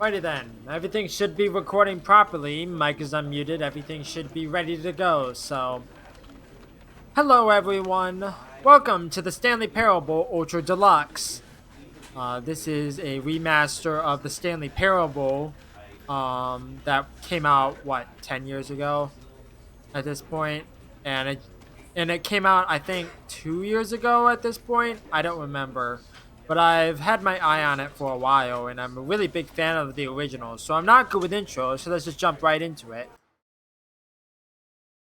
Alrighty then, everything should be recording properly. Mic is unmuted, everything should be ready to go. So, hello everyone. Welcome to the Stanley Parable Ultra Deluxe. This is a remaster of the Stanley Parable that came out, 10 years ago at this point? And it came out, I think, 2 years ago at this point. I don't remember. But I've had my eye on it for a while, and I'm a really big fan of the original. So I'm not good with intros, so let's just jump right into it.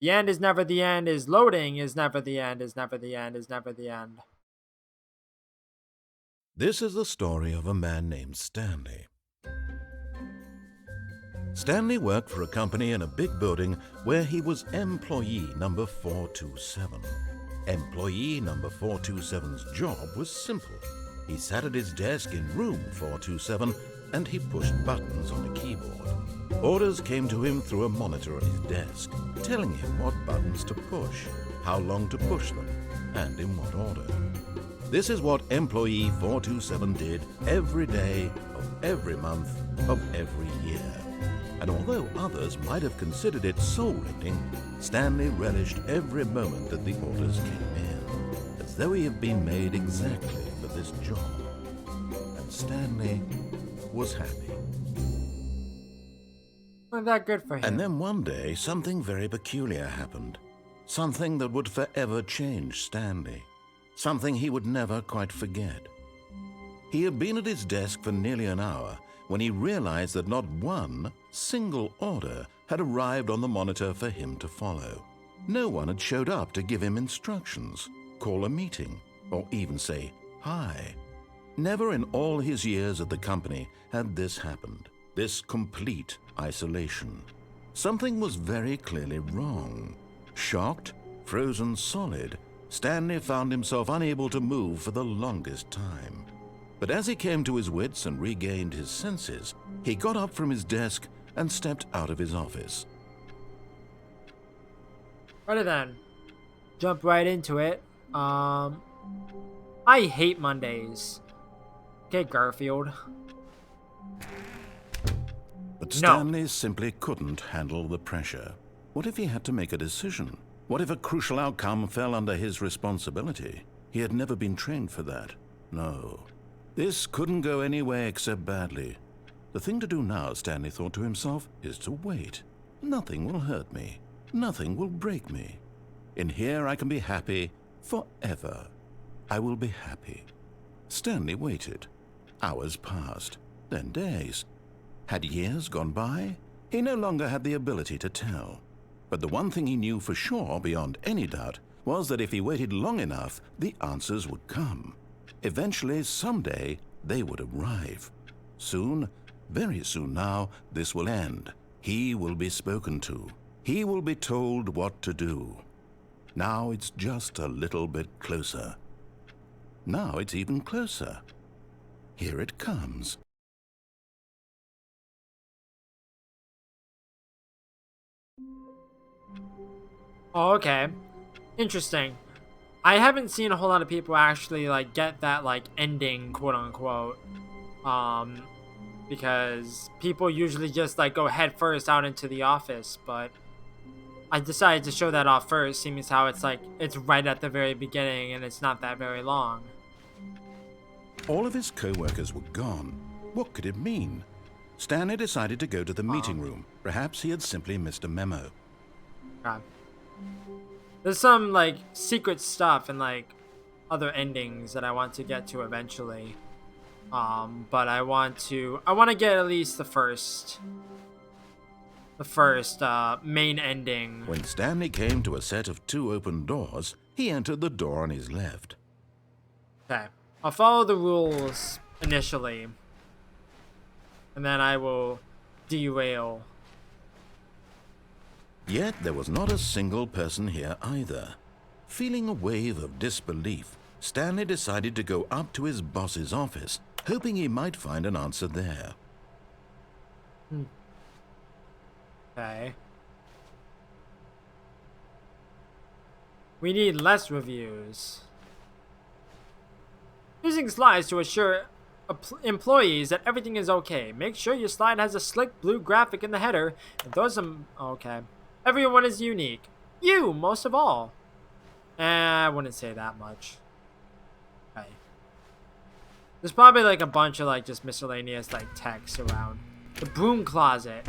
The end is never the end, is loading is never the end, is never the end, is never the end. This is the story of a man named Stanley. Stanley worked for a company in a big building where he was employee number 427. Employee number 427's job was simple. He sat at his desk in room 427 and he pushed buttons on a keyboard. Orders came to him through a monitor on his desk, telling him what buttons to push, how long to push them, and in what order. This is what employee 427 did every day of every month of every year. And although others might have considered it soul-rending, Stanley relished every moment that the orders came in, as though he had been made exactly for this job. And Stanley was happy. Not that good for him. And then one day, something very peculiar happened. Something that would forever change Stanley. Something he would never quite forget. He had been at his desk for nearly an hour when he realized that not one single order had arrived on the monitor for him to follow. No one had showed up to give him instructions, call a meeting, or even say hi. Never in all his years at the company had this happened, this complete isolation. Something was very clearly wrong. Shocked, frozen solid, Stanley found himself unable to move for the longest time. But as he came to his wits and regained his senses, he got up from his desk and stepped out of his office. Alrighty then, jump right into it. I hate Mondays. Okay, Garfield. But Stanley simply couldn't handle the pressure. What if he had to make a decision? What if a crucial outcome fell under his responsibility? He had never been trained for that. No. This couldn't go any way except badly. The thing to do now, Stanley thought to himself, is to wait. Nothing will hurt me. Nothing will break me. In here I can be happy forever. I will be happy. Stanley waited. Hours passed, then days. Had years gone by? He no longer had the ability to tell. But the one thing he knew for sure, beyond any doubt, was that if he waited long enough, the answers would come. Eventually, someday, they would arrive. Soon, very soon now, this will end. He will be spoken to. He will be told what to do. Now it's just a little bit closer. Now it's even closer. Here it comes. Oh, okay. Interesting. I haven't seen a whole lot of people actually get that ending, quote unquote. Because people usually just go head first out into the office, but I decided to show that off first, seeing as how it's right at the very beginning and it's not that very long. All of his co-workers were gone. What could it mean? Stanley decided to go to the meeting room. Perhaps he had simply missed a memo. God. There's some secret stuff and other endings that I want to get to eventually. But I want to get at least the first main ending. When Stanley came to a set of 2 open doors, he entered the door on his left. Okay. I'll follow the rules initially. And then I will derail. Yet there was not a single person here either. Feeling a wave of disbelief, Stanley decided to go up to his boss's office, hoping he might find an answer there. Okay. We need less reviews. Using slides to assure employees that everything is okay. Make sure your slide has a slick blue graphic in the header and throw some... Okay. Everyone is unique. You, most of all. I wouldn't say that much. Okay. There's probably like a bunch of like just miscellaneous like text around. The broom closet.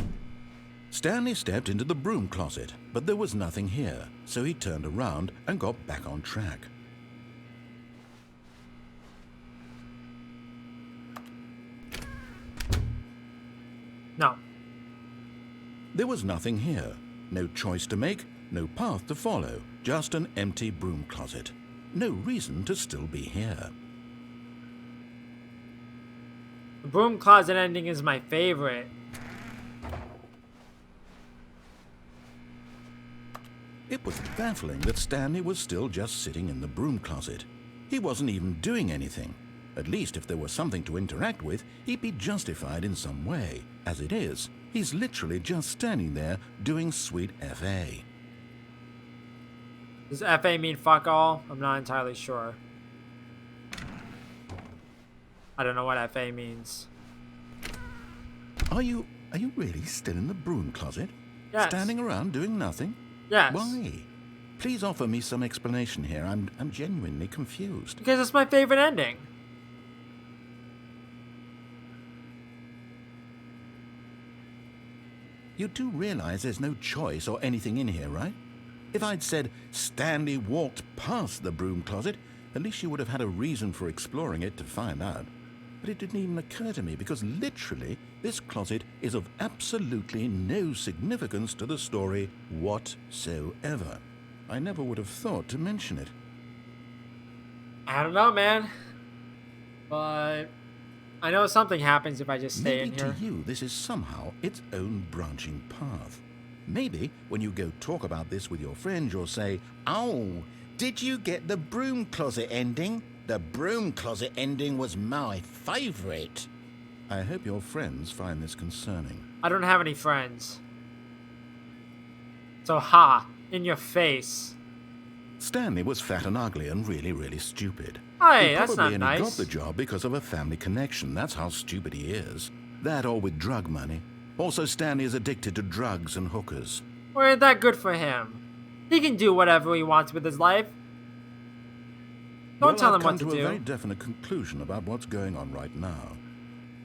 Stanley stepped into the broom closet, but there was nothing here, so he turned around and got back on track. No. There was nothing here. No choice to make, no path to follow, just an empty broom closet. No reason to still be here. The broom closet ending is my favorite. It was baffling that Stanley was still just sitting in the broom closet. He wasn't even doing anything. At least if there was something to interact with, he'd be justified in some way. As it is, he's literally just standing there doing sweet FA. Does FA mean fuck all? I'm not entirely sure. I don't know what FA means. Are you really still in the broom closet? Yes. Standing around doing nothing? Yes. Why? Please offer me some explanation here. I'm genuinely confused. Because it's my favorite ending. You do realize there's no choice or anything in here, right? If I'd said Stanley walked past the broom closet, at least you would have had a reason for exploring it to find out. But it didn't even occur to me because literally this closet is of absolutely no significance to the story whatsoever. I never would have thought to mention it. I don't know, man. But I know something happens if I just stay in here. Maybe to you this is somehow its own branching path. Maybe when you go talk about this with your friends, you'll say, "Oh, did you get the broom closet ending? The broom closet ending was my favorite." I hope your friends find this concerning. I don't have any friends. So ha, in your face. Stanley was fat and ugly and really, really stupid. Hey, He that's probably not only nice. got the job because of a family connection. That's how stupid he is. That or with drug money. Also, Stanley is addicted to drugs and hookers. Well, ain't that good for him? He can do whatever he wants with his life. Don't tell him what to I've come to a very do. definite conclusion about what's going on right now.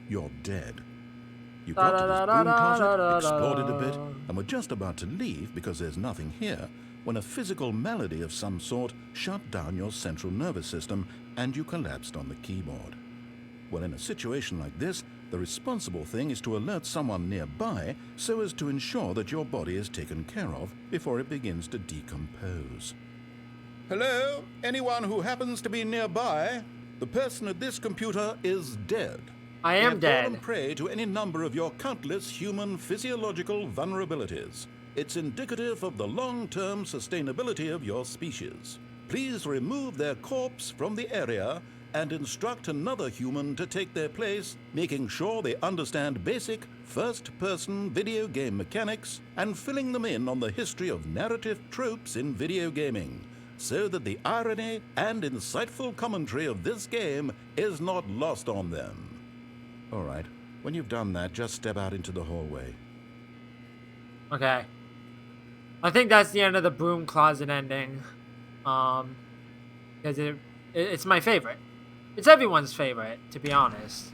You're dead. You got to this broom closet, explored it a bit, and were just about to leave because there's nothing here when a physical malady of some sort shut down your central nervous system and you collapsed on the keyboard. Well, in a situation like this, the responsible thing is to alert someone nearby so as to ensure that your body is taken care of before it begins to decompose. Hello? Anyone who happens to be nearby? The person at this computer is dead. I am They have fallen dead. prey to any number of your countless human physiological vulnerabilities. It's indicative of the long-term sustainability of your species. Please remove their corpse from the area and instruct another human to take their place, making sure they understand basic first-person video game mechanics and filling them in on the history of narrative tropes in video gaming, so that the irony and insightful commentary of this game is not lost on them. All right, when you've done that, just step out into the hallway. Okay. I think that's the end of the broom closet ending. Because it's my favorite. It's everyone's favorite, to be honest.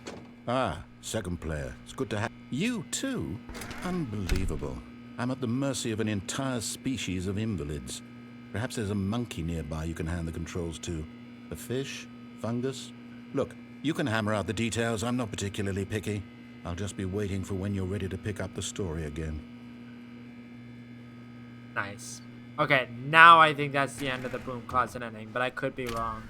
Ah, second player. It's good to have you too. Unbelievable. I'm at the mercy of an entire species of invalids. Perhaps there's a monkey nearby you can hand the controls to. A fish? Fungus? Look, you can hammer out the details. I'm not particularly picky. I'll just be waiting for when you're ready to pick up the story again. Nice. Okay, now I think that's the end of the broom closet ending, but I could be wrong.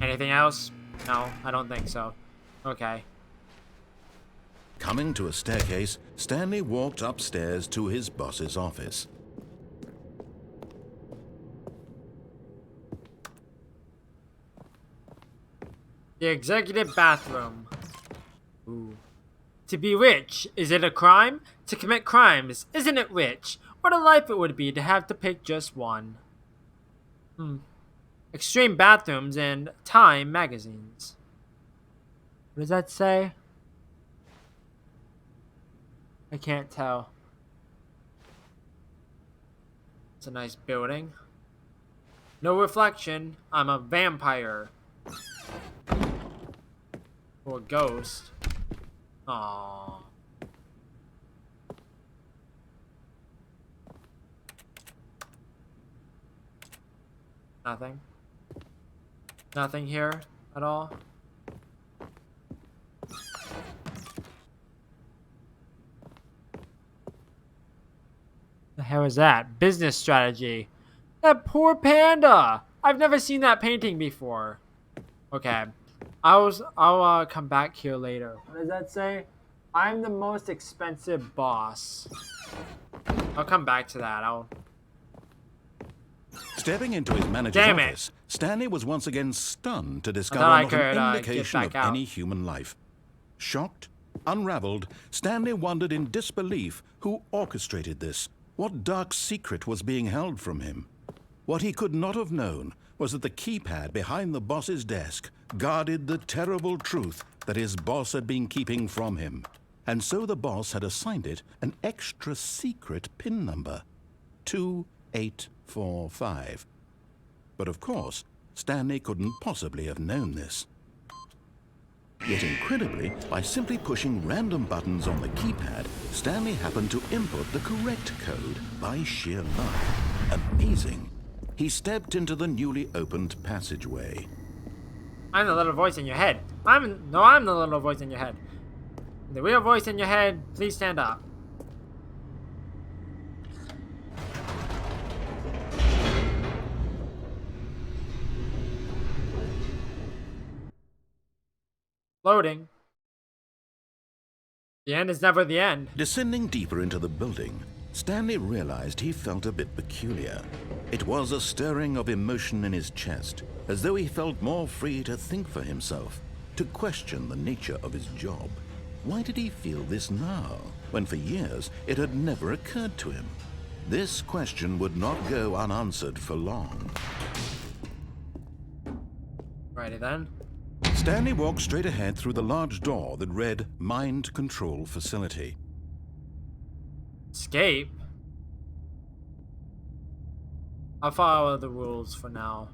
Anything else? No, I don't think so. Okay. Coming to a staircase, Stanley walked upstairs to his boss's office. The executive bathroom. Ooh. To be rich, is it a crime? To commit crimes, isn't it rich? What a life it would be to have to pick just one. Extreme bathrooms and Time magazines. What does that say? I can't tell. It's a nice building. No reflection. I'm a vampire. Or a ghost. Aww. Nothing. Nothing here at all. The hell is that? Business strategy. That poor panda. I've never seen that painting before. Okay. I'll come back here later. What does that say? I'm the most expensive boss. I'll come back to that. Stepping into his manager's office, Stanley was once again stunned to discover not an indication of any human life. Shocked, unraveled, Stanley wondered in disbelief who orchestrated this. What dark secret was being held from him? What he could not have known was that the keypad behind the boss's desk guarded the terrible truth that his boss had been keeping from him. And so the boss had assigned it an extra secret PIN number, 2845. But of course, Stanley couldn't possibly have known this. Yet incredibly, by simply pushing random buttons on the keypad, Stanley happened to input the correct code by sheer luck. Amazing. He stepped into the newly opened passageway. I'm the little voice in your head. I'm the little voice in your head. The real voice in your head, please stand up. Loading. The end is never the end. Descending deeper into the building, Stanley realized he felt a bit peculiar. It was a stirring of emotion in his chest, as though he felt more free to think for himself, to question the nature of his job. Why did he feel this now, when for years it had never occurred to him? This question would not go unanswered for long. Righty then. Stanley walked straight ahead through the large door that read Mind Control Facility. Escape? I'll follow the rules for now.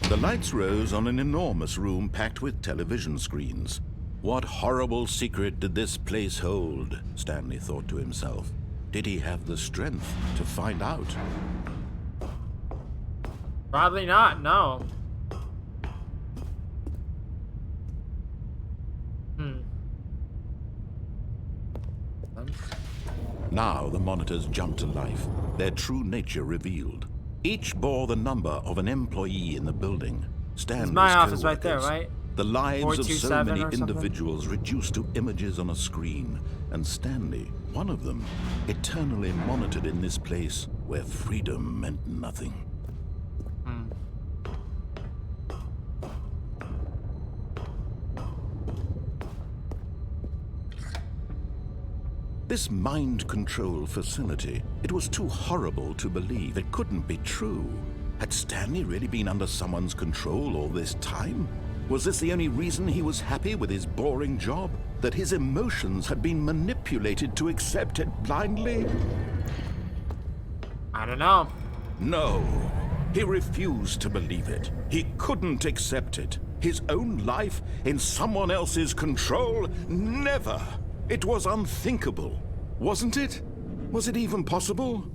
The lights rose on an enormous room packed with television screens. What horrible secret did this place hold? Stanley thought to himself. Did he have the strength to find out? Probably not, no. Now the monitors jumped to life, their true nature revealed. Each bore the number of an employee in the building. Stanley's It's my office right there, right? The lives of so many 427 or individuals reduced to images on a screen, and Stanley, one of them, eternally monitored in this place where freedom meant nothing. This mind control facility, it was too horrible to believe. It couldn't be true. Had Stanley really been under someone's control all this time? Was this the only reason he was happy with his boring job? That his emotions had been manipulated to accept it blindly? I don't know. No. He refused to believe it. He couldn't accept it. His own life in someone else's control? Never. It was unthinkable. Wasn't it? Was it even possible?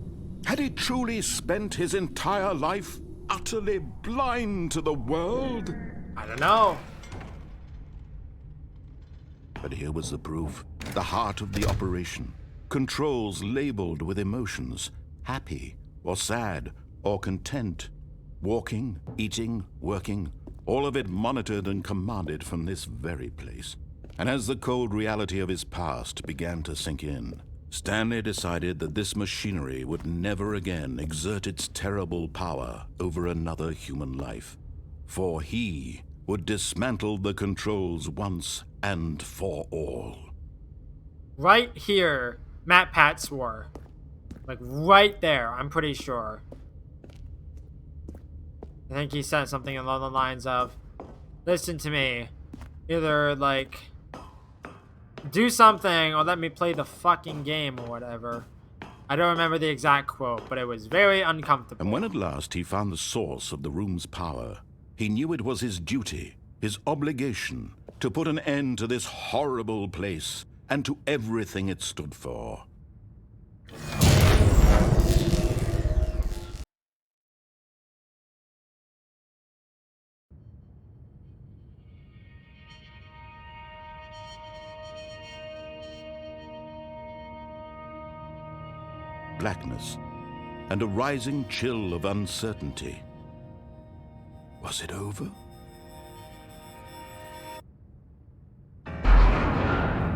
Had he truly spent his entire life utterly blind to the world? I don't know. But here was the proof. The heart of the operation. Controls labeled with emotions. Happy, or sad, or content. Walking, eating, working. All of it monitored and commanded from this very place. And as the cold reality of his past began to sink in, Stanley decided that this machinery would never again exert its terrible power over another human life. For he would dismantle the controls once and for all. Right here, Matt Pat swore. Like, right there, I'm pretty sure. I think he said something along the lines of, listen to me. Either, like, do something or let me play the fucking game or whatever. I don't remember the exact quote, but it was very uncomfortable. And when at last he found the source of the room's power, he knew it was his duty, his obligation, to put an end to this horrible place and to everything it stood for. Blackness and a rising chill of uncertainty. Was it over?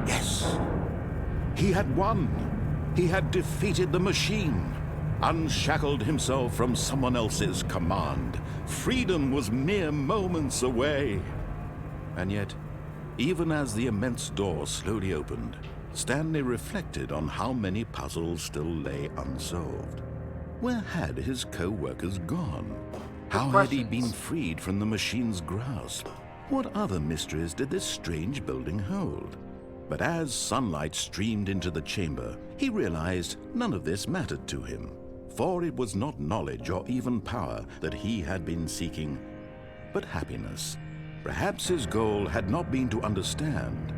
Yes. He had won. He had defeated the machine, unshackled himself from someone else's command. Freedom was mere moments away. And yet, even as the immense door slowly opened, Stanley reflected on how many puzzles still lay unsolved. Where had his co-workers gone? How had he been freed from the machine's grasp? What other mysteries did this strange building hold? But as sunlight streamed into the chamber, he realized none of this mattered to him, for it was not knowledge or even power that he had been seeking, but happiness. Perhaps his goal had not been to understand,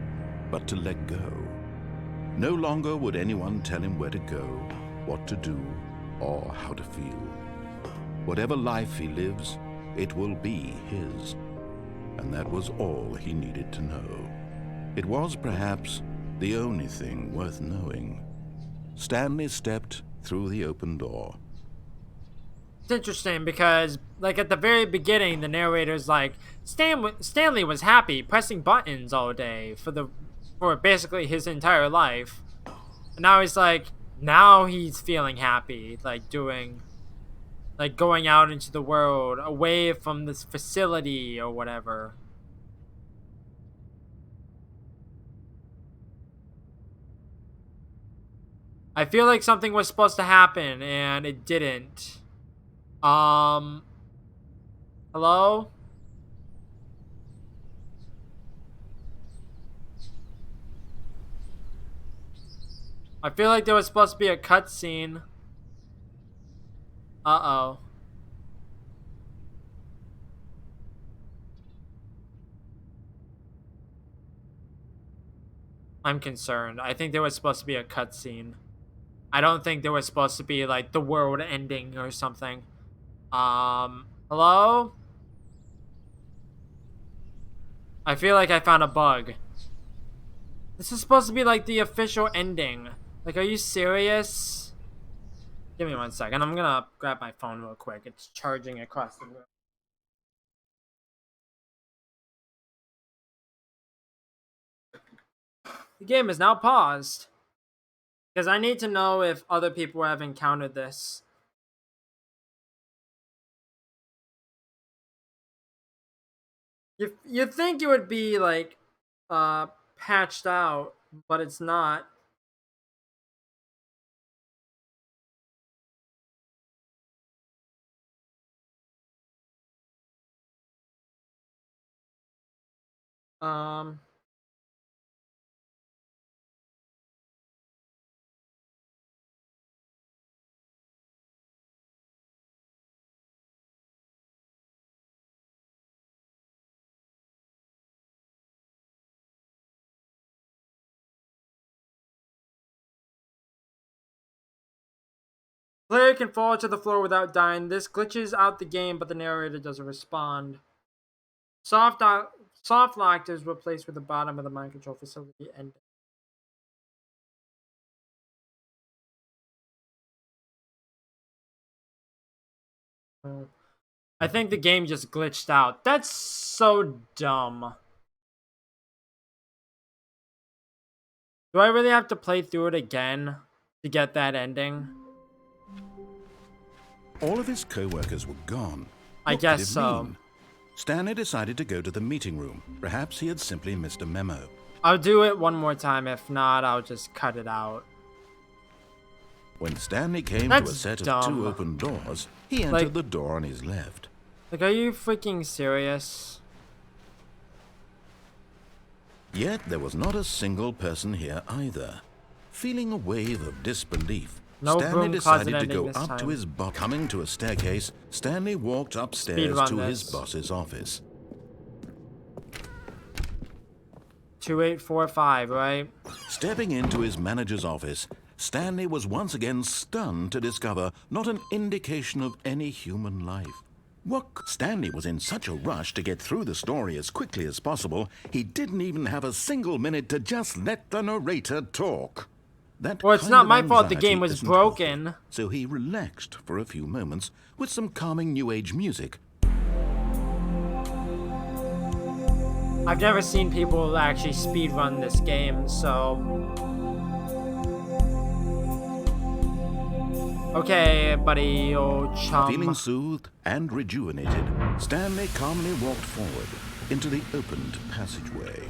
but to let go. No longer would anyone tell him where to go, what to do, or how to feel. Whatever life he lives, it will be his. And that was all he needed to know. It was perhaps the only thing worth knowing. Stanley stepped through the open door. It's interesting because, like, at the very beginning, the narrator's like, Stanley was happy pressing buttons all day for basically his entire life. And now he's like, now he's feeling happy, like going out into the world, away from this facility or whatever. I feel like something was supposed to happen and it didn't. Hello? I feel like there was supposed to be a cutscene. Uh-oh. I'm concerned. I think there was supposed to be a cutscene. I don't think there was supposed to be, like, the world ending or something. Hello? I feel like I found a bug. This is supposed to be, like, the official ending. Like, are you serious? Give me 1 second. I'm gonna grab my phone real quick. It's charging across the room. The game is now paused. Because I need to know if other people have encountered this. You think it would be, like, patched out, but it's not. Um... Player can fall to the floor without dying. This glitches out the game, but the narrator doesn't respond. Soft lock is replaced with the bottom of the mind control facility ending. I think the game just glitched out. That's so dumb. Do I really have to play through it again to get that ending? All of his co-workers were gone. I What guess did it so. mean? Stanley decided to go to the meeting room. Perhaps he had simply missed a memo. I'll do it one more time. If not, I'll just cut it out. When Stanley came That's to a set dumb. of 2 open doors, he entered the door on his left. Like, are you freaking serious? Yet there was not a single person here either. Feeling a wave of disbelief, No Stanley broom closet decided to go ending this up to time. his boss. Coming to a staircase, Stanley walked upstairs Speedrun to his this. boss's office. 2845, right? Stepping into his manager's office, Stanley was once again stunned to discover not an indication of any human life. Stanley was in such a rush to get through the story as quickly as possible, he didn't even have a single minute to just let the narrator talk. Well, it's not my fault the game was isn't broken. healthy, so he relaxed for a few moments with some calming new age music. I've never seen people actually speedrun this game, so... Okay, buddy, old chum. Feeling soothed and rejuvenated, Stanley calmly walked forward into the opened passageway.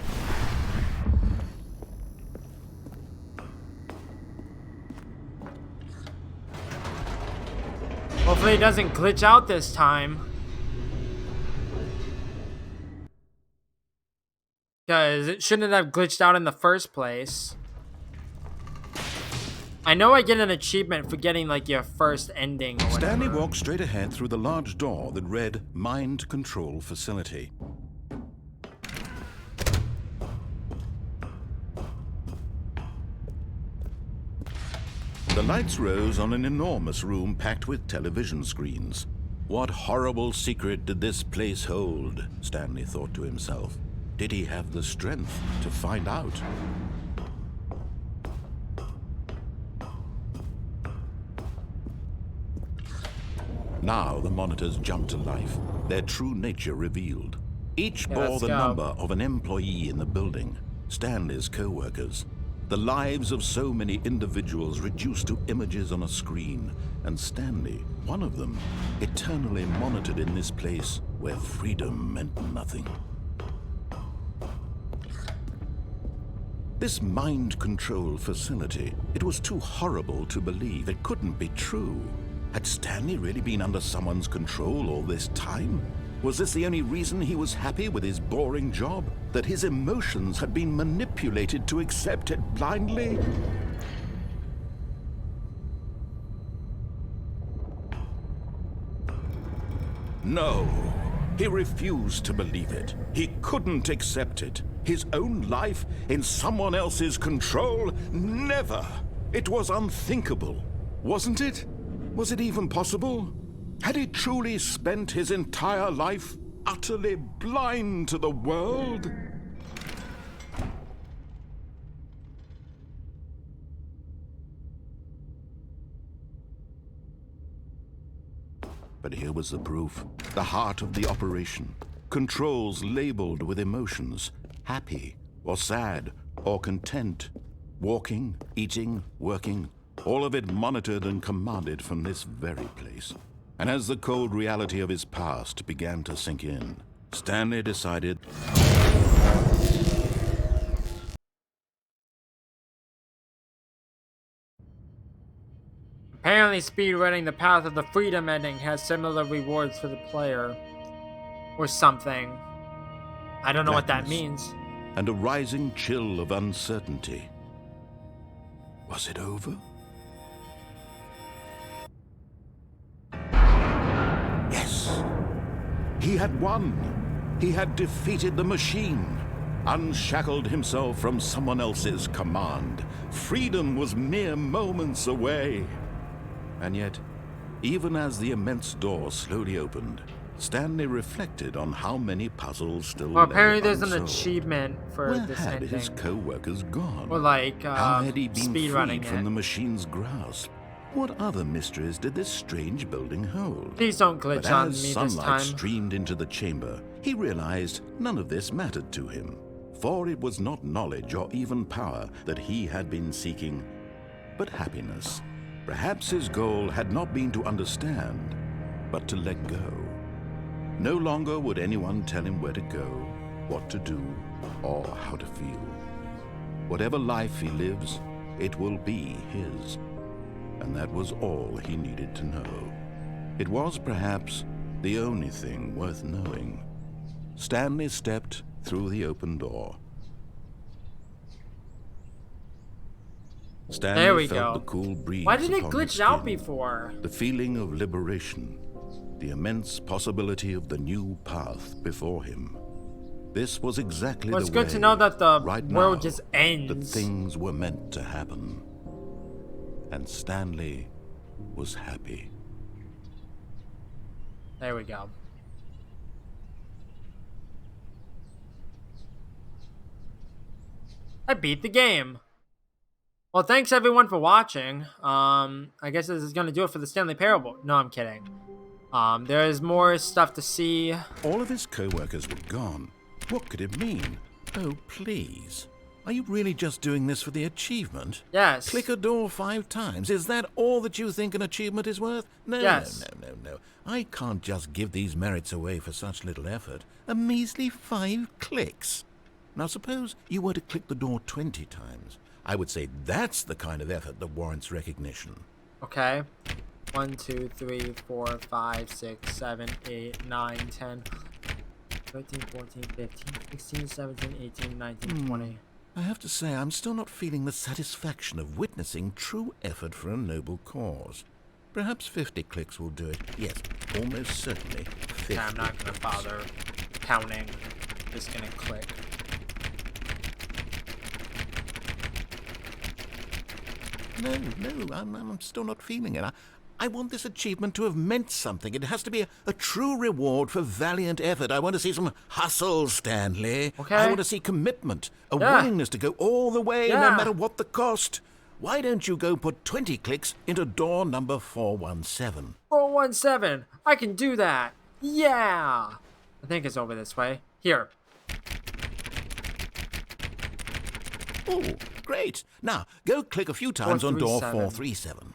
Hopefully it doesn't glitch out this time. Because it shouldn't have glitched out in the first place. I know I get an achievement for getting, like, your first ending or whatever. Stanley walked straight ahead through the large door that read Mind Control Facility. The lights rose on an enormous room packed with television screens. What horrible secret did this place hold? Stanley thought to himself. Did he have the strength to find out? Now the monitors jumped to life, their true nature revealed. Each bore the number of an employee in the building, Stanley's co-workers. The lives of so many individuals reduced to images on a screen, and Stanley, one of them, eternally monitored in this place where freedom meant nothing. This mind control facility, it was too horrible to believe. It couldn't be true. Had Stanley really been under someone's control all this time? Was this the only reason he was happy with his boring job? That his emotions had been manipulated to accept it blindly? No, he refused to believe it. He couldn't accept it. His own life in someone else's control? Never! It was unthinkable, wasn't it? Was it even possible? Had he truly spent his entire life utterly blind to the world? But here was the proof. The heart of the operation. Controls labeled with emotions. Happy, or sad, or content. Walking, eating, working. All of it monitored and commanded from this very place. And as the cold reality of his past began to sink in, Stanley decided... Apparently speedrunning the Path of the Freedom ending has similar rewards for the player. Or something. I don't know what that means. And a rising chill of uncertainty. Was it over? Yes. He had won. He had defeated the machine. Unshackled himself from someone else's command. Freedom was mere moments away. And yet, even as the immense door slowly opened, Stanley reflected on how many puzzles still lay apparently there's an unsolved. achievement for Where this had ending. his co-workers gone? Or like, How had he been speedrunning freed from it. the machine's grasp? What other mysteries did this strange building hold? Please don't glitch But on as me this sunlight time. streamed into the chamber, he realized none of this mattered to him. For it was not knowledge or even power that he had been seeking, but happiness. Perhaps his goal had not been to understand, but to let go. No longer would anyone tell him where to go, what to do, or how to feel. Whatever life he lives, it will be his. And that was all he needed to know. It was perhaps the only thing worth knowing. Stanley stepped through the open door. Stanley There we felt go. the cool breeze. Why did it upon glitch his out skin, before? the feeling of liberation, the immense possibility of the new path before him. This was exactly Well, it's the good way, to know that the right world now, just ends. that things were meant to happen. And Stanley was happy. There we go. I beat the game. Well, thanks everyone for watching. I guess this is gonna do it for the Stanley Parable. No, I'm kidding. There is more stuff to see. All of his co-workers were gone. What could it mean? Oh, please. Are you really just doing this for the achievement? Yes. Click a door 5 times. Is that all that you think an achievement is worth? No, Yes. no. I can't just give these merits away for such little effort. A measly 5 clicks. Now suppose you were to click the door 20 times. I would say that's the kind of effort that warrants recognition. Okay. 1, 2, 3, 4, 5, 6, 7, 8, 9, 10, 13, 14, 15, 16, 17, 18, 19, 20. I have to say, I'm still not feeling the satisfaction of witnessing true effort for a noble cause. Perhaps 50 clicks will do it. Yes, almost certainly 50. Yeah, I'm not gonna bother counting. Just gonna click. No, I'm still not feeling it. I want this achievement to have meant something. It has to be a true reward for valiant effort. I want to see some hustle, Stanley. Okay. I want to see commitment, a willingness to go all the way, no matter what the cost. Why don't you go put 20 clicks into door number 417? 417. I can do that. Yeah. I think it's over this way. Here. Oh, great. Now, go click a few times on door 437.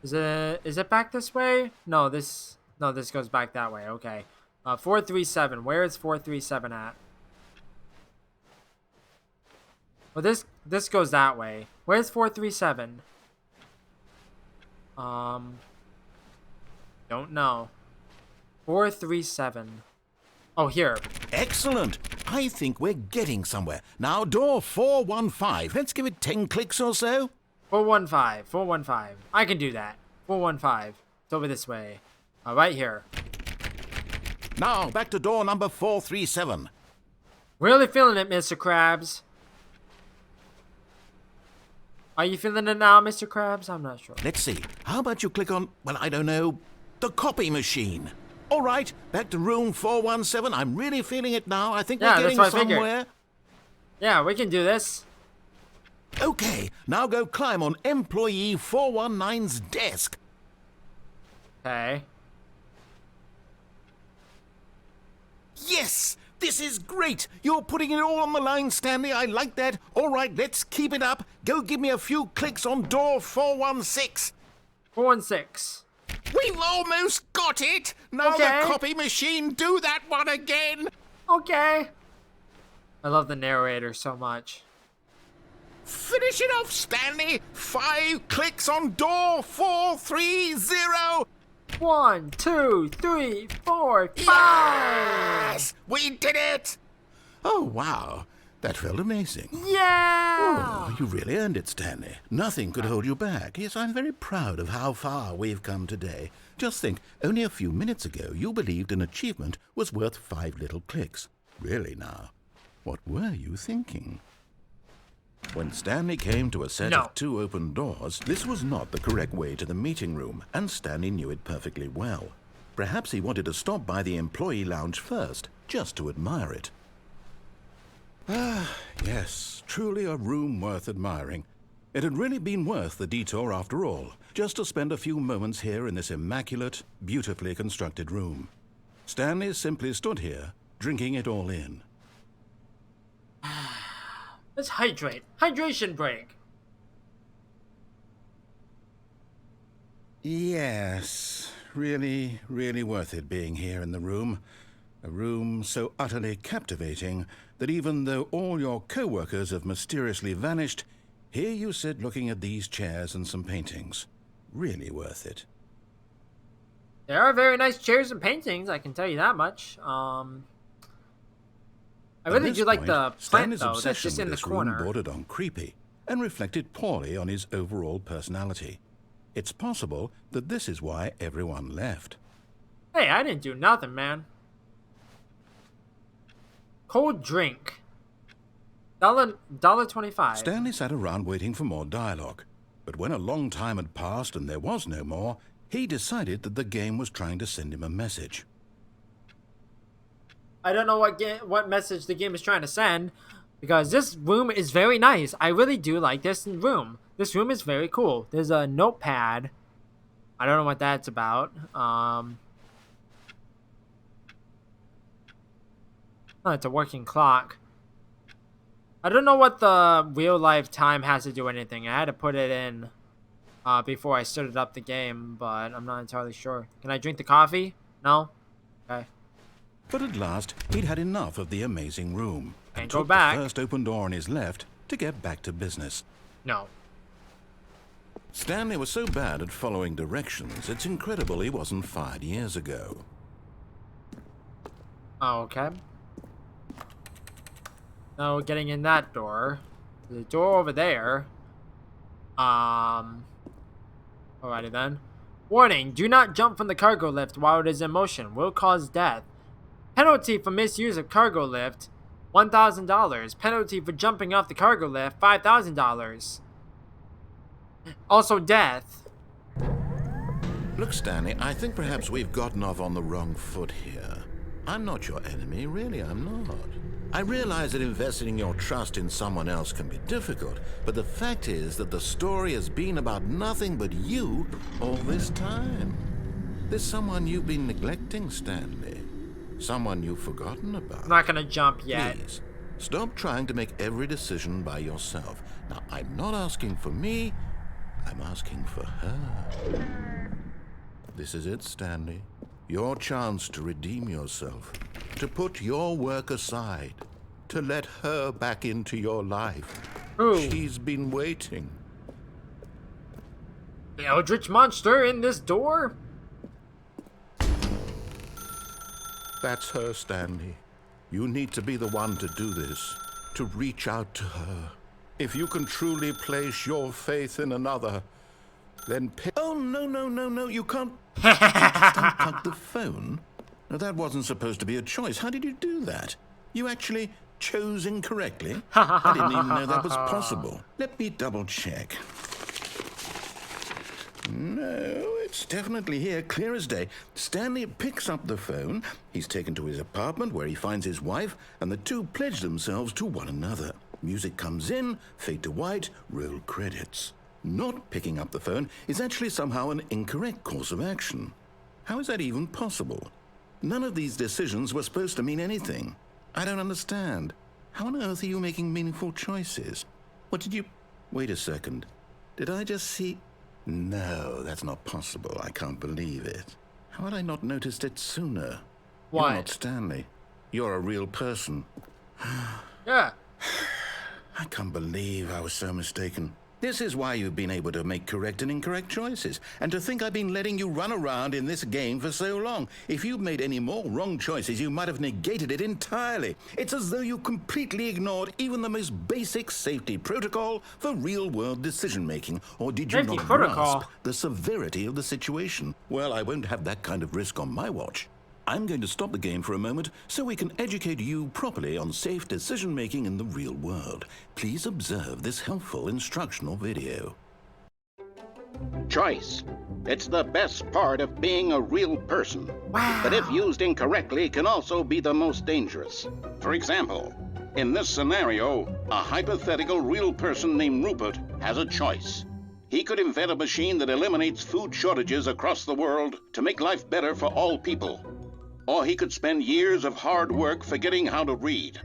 Is it back this way? No, this goes back that way. Okay. 437. Where is 437 at? Well, this goes that way. Where's 437? Don't know. 437. Oh, here. Excellent. I think we're getting somewhere. Now, door 415. Let's give it 10 clicks or so. 415. 415. I can do that. 415. It's over this way. Right here. Now, back to door number 437. Really feeling it, Mr. Krabs. Are you feeling it now, Mr. Krabs? I'm not sure. Let's see. How about you click on, well, I don't know, the copy machine? All right, back to room 417. I'm really feeling it now. I think we're getting somewhere. Yeah, we can do this. Okay, now go climb on employee 419's desk. Okay. Yes! This is great! You're putting it all on the line, Stanley. I like that. All right, let's keep it up. Go give me a few clicks on door 416. 416. We've almost got it! Now Okay. the copy machine, do that one again! Okay. I love the narrator so much. Finish it off, Stanley! 5 clicks on door 430! 1, 2, 3, 4, 5! Yes! We did it! Oh, wow. That felt amazing. Yeah! Oh, you really earned it, Stanley. Nothing could hold you back. Yes, I'm very proud of how far we've come today. Just think, only a few minutes ago you believed an achievement was worth 5 little clicks. Really now, what were you thinking? When Stanley came to a set of 2 open doors, this was not the correct way to the meeting room, and Stanley knew it perfectly well. Perhaps he wanted to stop by the employee lounge first, just to admire it. Ah, yes, truly a room worth admiring. It had really been worth the detour after all, just to spend a few moments here in this immaculate, beautifully constructed room. Stanley simply stood here, drinking it all in. Let's hydrate. Hydration break. Yes, really, really worth it being here in the room. A room so utterly captivating that even though all your co-workers have mysteriously vanished, here you sit looking at these chairs and some paintings. Really worth it. There are very nice chairs and paintings, I can tell you that much. I really do like the plant, though, that's just in the corner. Room bordered on creepy and reflected poorly on his overall personality. It's possible that this is why everyone left. Hey, I didn't do nothing, man. Cold drink. $1.25. Stanley sat around waiting for more dialogue. But when a long time had passed and there was no more, he decided that the game was trying to send him a message. I don't know what message the game is trying to send, because this room is very nice. I really do like this room. This room is very cool. There's a notepad. I don't know what that's about. Oh, it's a working clock. I don't know what the real life time has to do with anything. I had to put it in before I started up the game, but I'm not entirely sure. Can I drink the coffee? No? Okay. But at last, he'd had enough of the amazing room and go took back. the first open door on his left to get back to business. No. Stanley was so bad at following directions, it's incredible he wasn't fired years ago. Oh, okay. Now getting in that door. The door over there. Alrighty then. Warning, do not jump from the cargo lift while it is in motion. Will cause death. Penalty for misuse of cargo lift, $1,000. Penalty for jumping off the cargo lift, $5,000. Also death. Look, Stanley, I think perhaps we've gotten off on the wrong foot here. I'm not your enemy, really, I'm not. I realize that investing your trust in someone else can be difficult, but the fact is that the story has been about nothing but you all this time. There's someone you've been neglecting, Stanley. Someone you've forgotten about. I'm not gonna jump yet. Please, stop trying to make every decision by yourself. Now, I'm not asking for me, I'm asking for her. This is it, Stanley. Your chance to redeem yourself, to put your work aside, to let her back into your life. Ooh. She's been waiting. The eldritch monster in this door? That's her, Stanley. You need to be the one to do this, to reach out to her. If you can truly place your faith in another, then oh, no, you can't. You just unplug the phone? No, that wasn't supposed to be a choice. How did you do that? You actually chose incorrectly? I didn't even know that was possible. Let me double check. No, it's definitely here, clear as day. Stanley picks up the phone. He's taken to his apartment where he finds his wife, and the two pledge themselves to one another. Music comes in, fade to white, roll credits. Not picking up the phone is actually somehow an incorrect course of action. How is that even possible? None of these decisions were supposed to mean anything. I don't understand. How on earth are you making meaningful choices? What did you... Wait a second. Did I just see... No, that's not possible. I can't believe it. How had I not noticed it sooner? Why? You're not Stanley. You're a real person. Yeah. I can't believe I was so mistaken. This is why you've been able to make correct and incorrect choices. And to think I've been letting you run around in this game for so long. If you'd made any more wrong choices, you might have negated it entirely. It's as though you completely ignored even the most basic safety protocol for real-world decision-making. Or did you not grasp the severity of the situation? Well, I won't have that kind of risk on my watch. I'm going to stop the game for a moment so we can educate you properly on safe decision-making in the real world. Please observe this helpful instructional video. Choice. It's the best part of being a real person. Wow. But if used incorrectly, can also be the most dangerous. For example, in this scenario, a hypothetical real person named Rupert has a choice. He could invent a machine that eliminates food shortages across the world to make life better for all people. Or he could spend years of hard work forgetting how to read.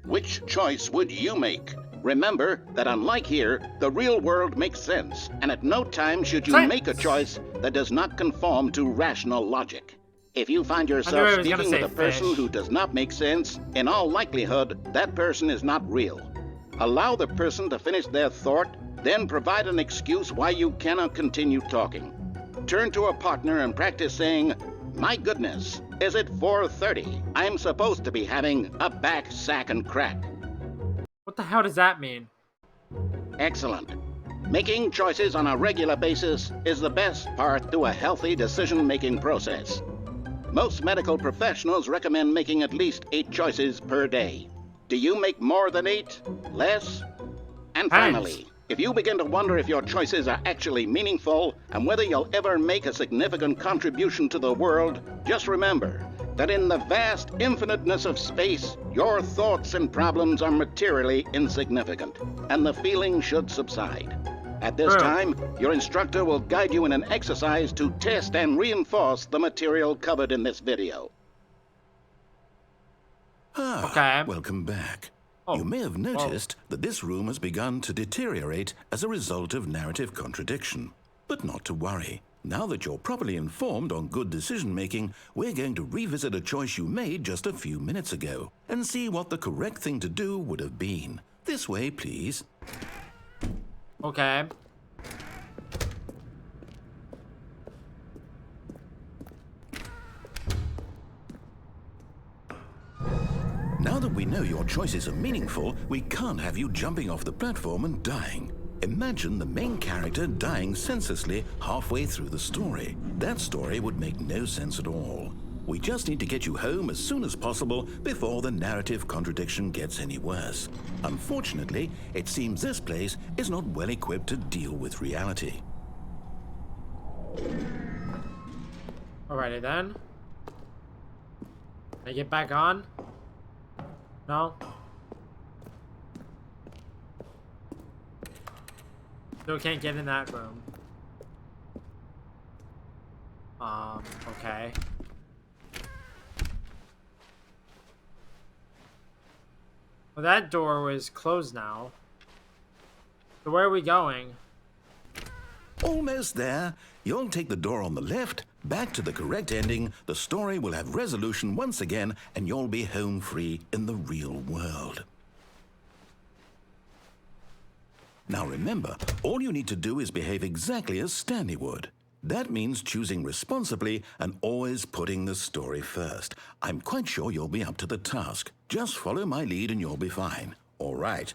Which choice would you make? Remember that unlike here, the real world makes sense, and at no time should you Sense. make a choice that does not conform to rational logic. If you find I yourself was gonna speaking say with a person fish. who does not make sense, in all likelihood, that person is not real. Allow the person to finish their thought, then provide an excuse why you cannot continue talking. Turn to a partner and practice saying, "My goodness, is it 4:30? I'm supposed to be having a back, sack, and crack." What the hell does that mean? Excellent. Making choices on a regular basis is the best part to a healthy decision-making process. Most medical professionals recommend making at least 8 choices per day. Do you make more than 8? Less? And finally, if you begin to wonder if your choices are actually meaningful and whether you'll ever make a significant contribution to the world, just remember that in the vast infiniteness of space, your thoughts and problems are materially insignificant, and the feeling should subside. At this time, your instructor will guide you in an exercise to test and reinforce the material covered in this video. Ah, welcome back. Oh. You may have noticed that this room has begun to deteriorate as a result of narrative contradiction. But not to worry. Now that you're properly informed on good decision-making, we're going to revisit a choice you made just a few minutes ago and see what the correct thing to do would have been. This way, please. Okay. Now that we know your choices are meaningful, we can't have you jumping off the platform and dying. Imagine the main character dying senselessly halfway through the story. That story would make no sense at all. We just need to get you home as soon as possible before the narrative contradiction gets any worse. Unfortunately, it seems this place is not well equipped to deal with reality. Alrighty then. Can I get back on? No? Still can't get in that room. Okay. Well, that door was closed now. So where are we going? Almost there. You'll take the door on the left, back to the correct ending, the story will have resolution once again, and you'll be home free in the real world. Now remember, all you need to do is behave exactly as Stanley would. That means choosing responsibly and always putting the story first. I'm quite sure you'll be up to the task. Just follow my lead and you'll be fine. All right.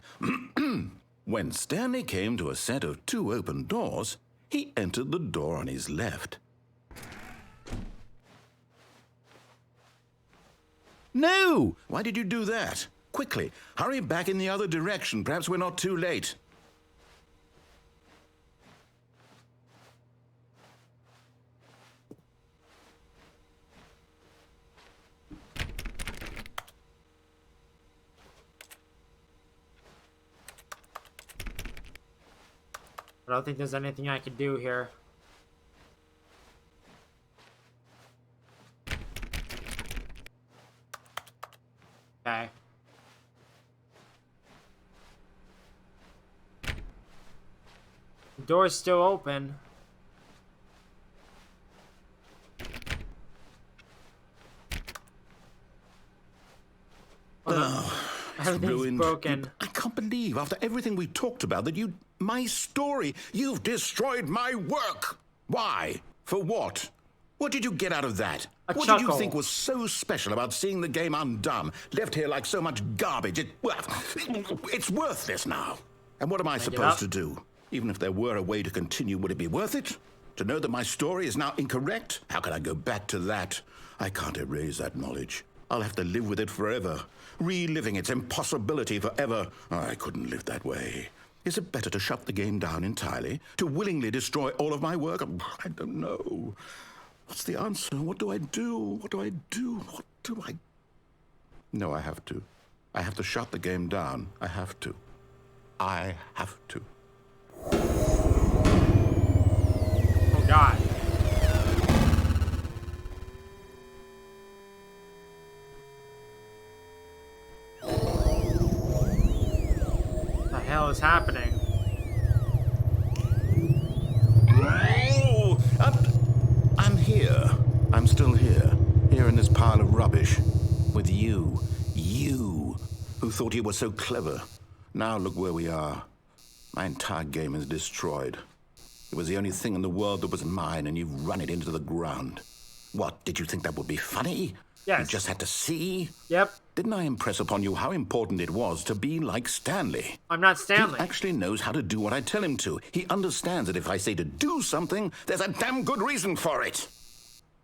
When Stanley came to a set of 2 open doors, he entered the door on his left. No! Why did you do that? Quickly, hurry back in the other direction. Perhaps we're not too late. I don't think there's anything I can do here. Okay. The door's still open. Everything's Ruined. broken. I can't believe, after everything we talked about, that my story, you've destroyed my work. Why? For what? What did you get out of that? What did you think was so special about seeing the game undone, left here like so much garbage? It's worthless now. And what am I supposed to do? Even if there were a way to continue, would it be worth it? To know that my story is now incorrect? How can I go back to that? I can't erase that knowledge. I'll have to live with it forever, reliving its impossibility forever. I couldn't live that way. Is it better to shut the game down entirely? To willingly destroy all of my work? I don't know. What's the answer? What do I do? What do I do? What do I... No, I have to. I have to shut the game down. I have to. I have to. Oh, God. What the hell is happening? Oh, I'm here. I'm still here. Here in this pile of rubbish. With you. You, who thought you were so clever. Now look where we are. My entire game is destroyed. It was the only thing in the world that was mine, and you've run it into the ground. What, did you think that would be funny? Yes. You just had to see? Yep. Didn't I impress upon you how important it was to be like Stanley? I'm not Stanley. He actually knows how to do what I tell him to. He understands that if I say to do something, there's a damn good reason for it.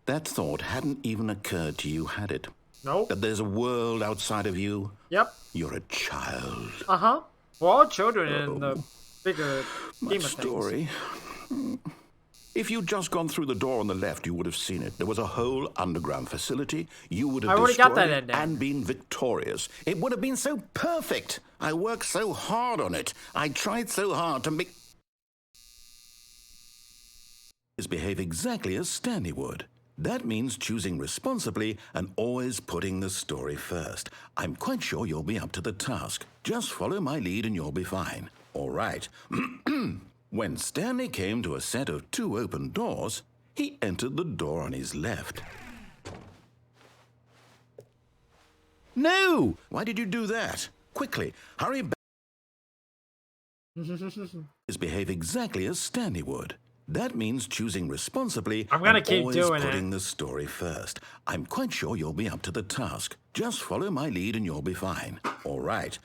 That thought hadn't even occurred to you, had it? Nope. That there's a world outside of you? Yep. You're a child. Uh-huh. We're all children in the bigger scheme of story. If you'd just gone through the door on the left, you would have seen it. There was a whole underground facility. You would have destroyed it and been victorious. It would have been so perfect. I worked so hard on it. I tried so hard to make... behave exactly as Stanley would. That means choosing responsibly and always putting the story first. I'm quite sure you'll be up to the task. Just follow my lead and you'll be fine. All right. When Stanley came to a set of 2 open doors, he entered the door on his left. No! Why did you do that? Quickly, hurry back. Behave exactly as Stanley would. That means choosing responsibly and always putting the story first. I'm quite sure you'll be up to the task. Just follow my lead and you'll be fine. All right.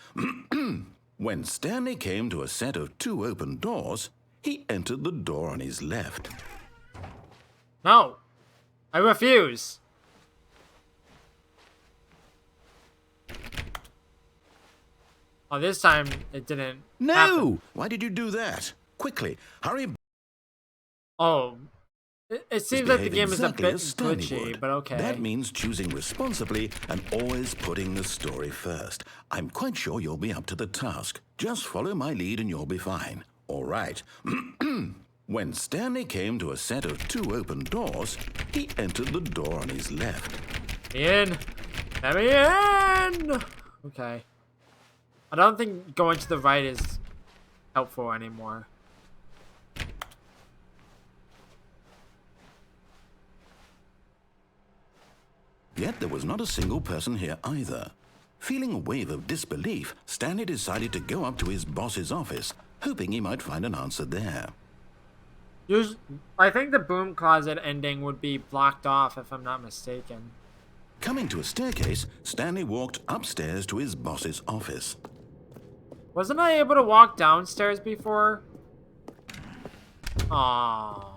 When Stanley came to a set of 2 open doors, he entered the door on his left. No. I refuse. Oh, this time it didn't happen. Why did you do that? Quickly, hurry. Oh. It seems like the game is a bit glitchy, but okay. That means choosing responsibly and always putting the story first. I'm quite sure you'll be up to the task. Just follow my lead and you'll be fine. All right. When Stanley came to a set of 2 open doors, he entered the door on his left. In. Let me in! Okay. I don't think going to the right is helpful anymore. Yet there was not a single person here either. Feeling a wave of disbelief, Stanley decided to go up to his boss's office, hoping he might find an answer there. I think the broom closet ending would be blocked off if I'm not mistaken. Coming to a staircase, Stanley walked upstairs to his boss's office. Wasn't I able to walk downstairs before? Aww.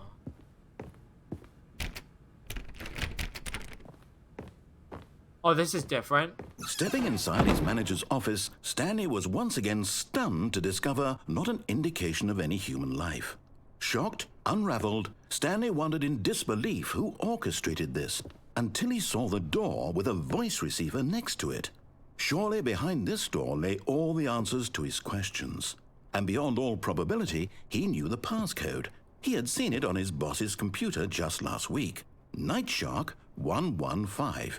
Oh, this is different. Stepping inside his manager's office, Stanley was once again stunned to discover not an indication of any human life. Shocked, unraveled, Stanley wondered in disbelief who orchestrated this, until he saw the door with a voice receiver next to it. Surely behind this door lay all the answers to his questions. And beyond all probability, he knew the passcode. He had seen it on his boss's computer just last week. Nightshark 115.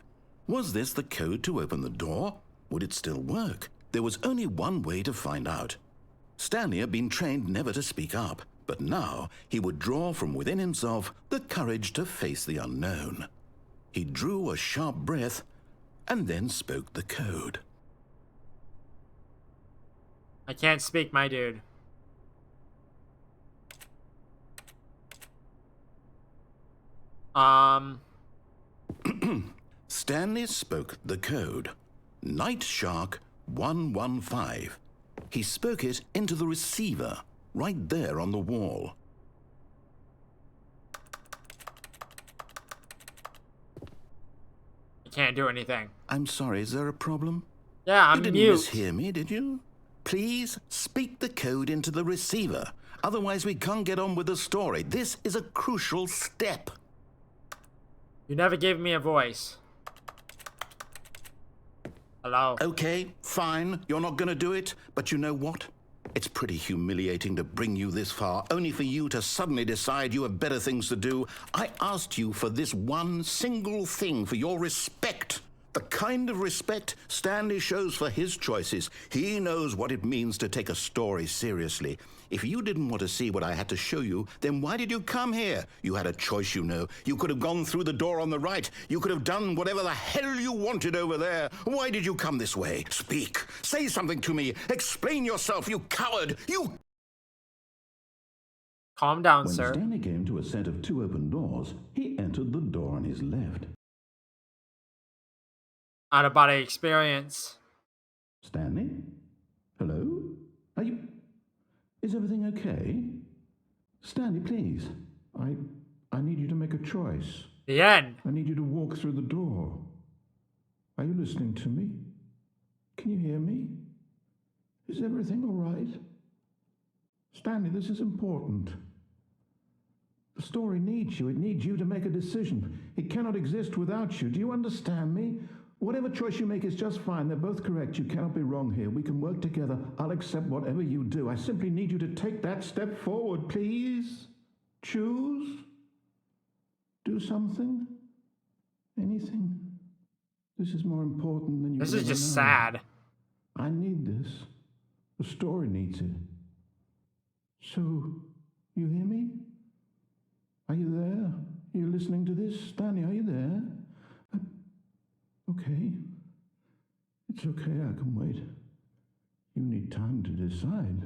Was this the code to open the door? Would it still work? There was only one way to find out. Stanley had been trained never to speak up, but now he would draw from within himself the courage to face the unknown. He drew a sharp breath and then spoke the code. I can't speak, my dude. Stanley spoke the code. Nightshark 115. He spoke it into the receiver, right there on the wall. I can't do anything. I'm sorry, is there a problem? Yeah, I'm mute. You didn't mishear me, did you? Please speak the code into the receiver. Otherwise, we can't get on with the story. This is a crucial step. You never gave me a voice. Hello? Okay, fine. You're not gonna do it, but you know what? It's pretty humiliating to bring you this far, only for you to suddenly decide you have better things to do. I asked you for this one single thing, for your respect. The kind of respect Stanley shows for his choices. He knows what it means to take a story seriously. If you didn't want to see what I had to show you, then why did you come here? You had a choice, you know. You could have gone through the door on the right. You could have done whatever the hell you wanted over there. Why did you come this way? Speak. Say something to me. Explain yourself, you coward. You... Calm down, When sir. Stanley came to a set of 2 open doors, he entered the door on his left. Out-of-body experience. Stanley? Hello? Are you... Is everything okay? Stanley, please. I need you to make a choice. The end. I need you to walk through the door. Are you listening to me? Can you hear me? Is everything all right? Stanley, this is important. The story needs you. It needs you to make a decision. It cannot exist without you. Do you understand me? Whatever choice you make is just fine. They're both correct. You cannot be wrong here. We can work together. I'll accept whatever you do. I simply need you to take that step forward, please. Choose. Do something. Anything. This is more important than you This will is ever just know. sad. I need this. The story needs it. So, you hear me? Are you there? Are you listening to this? Stanley, are you there? Okay. It's okay, I can wait. You need time to decide.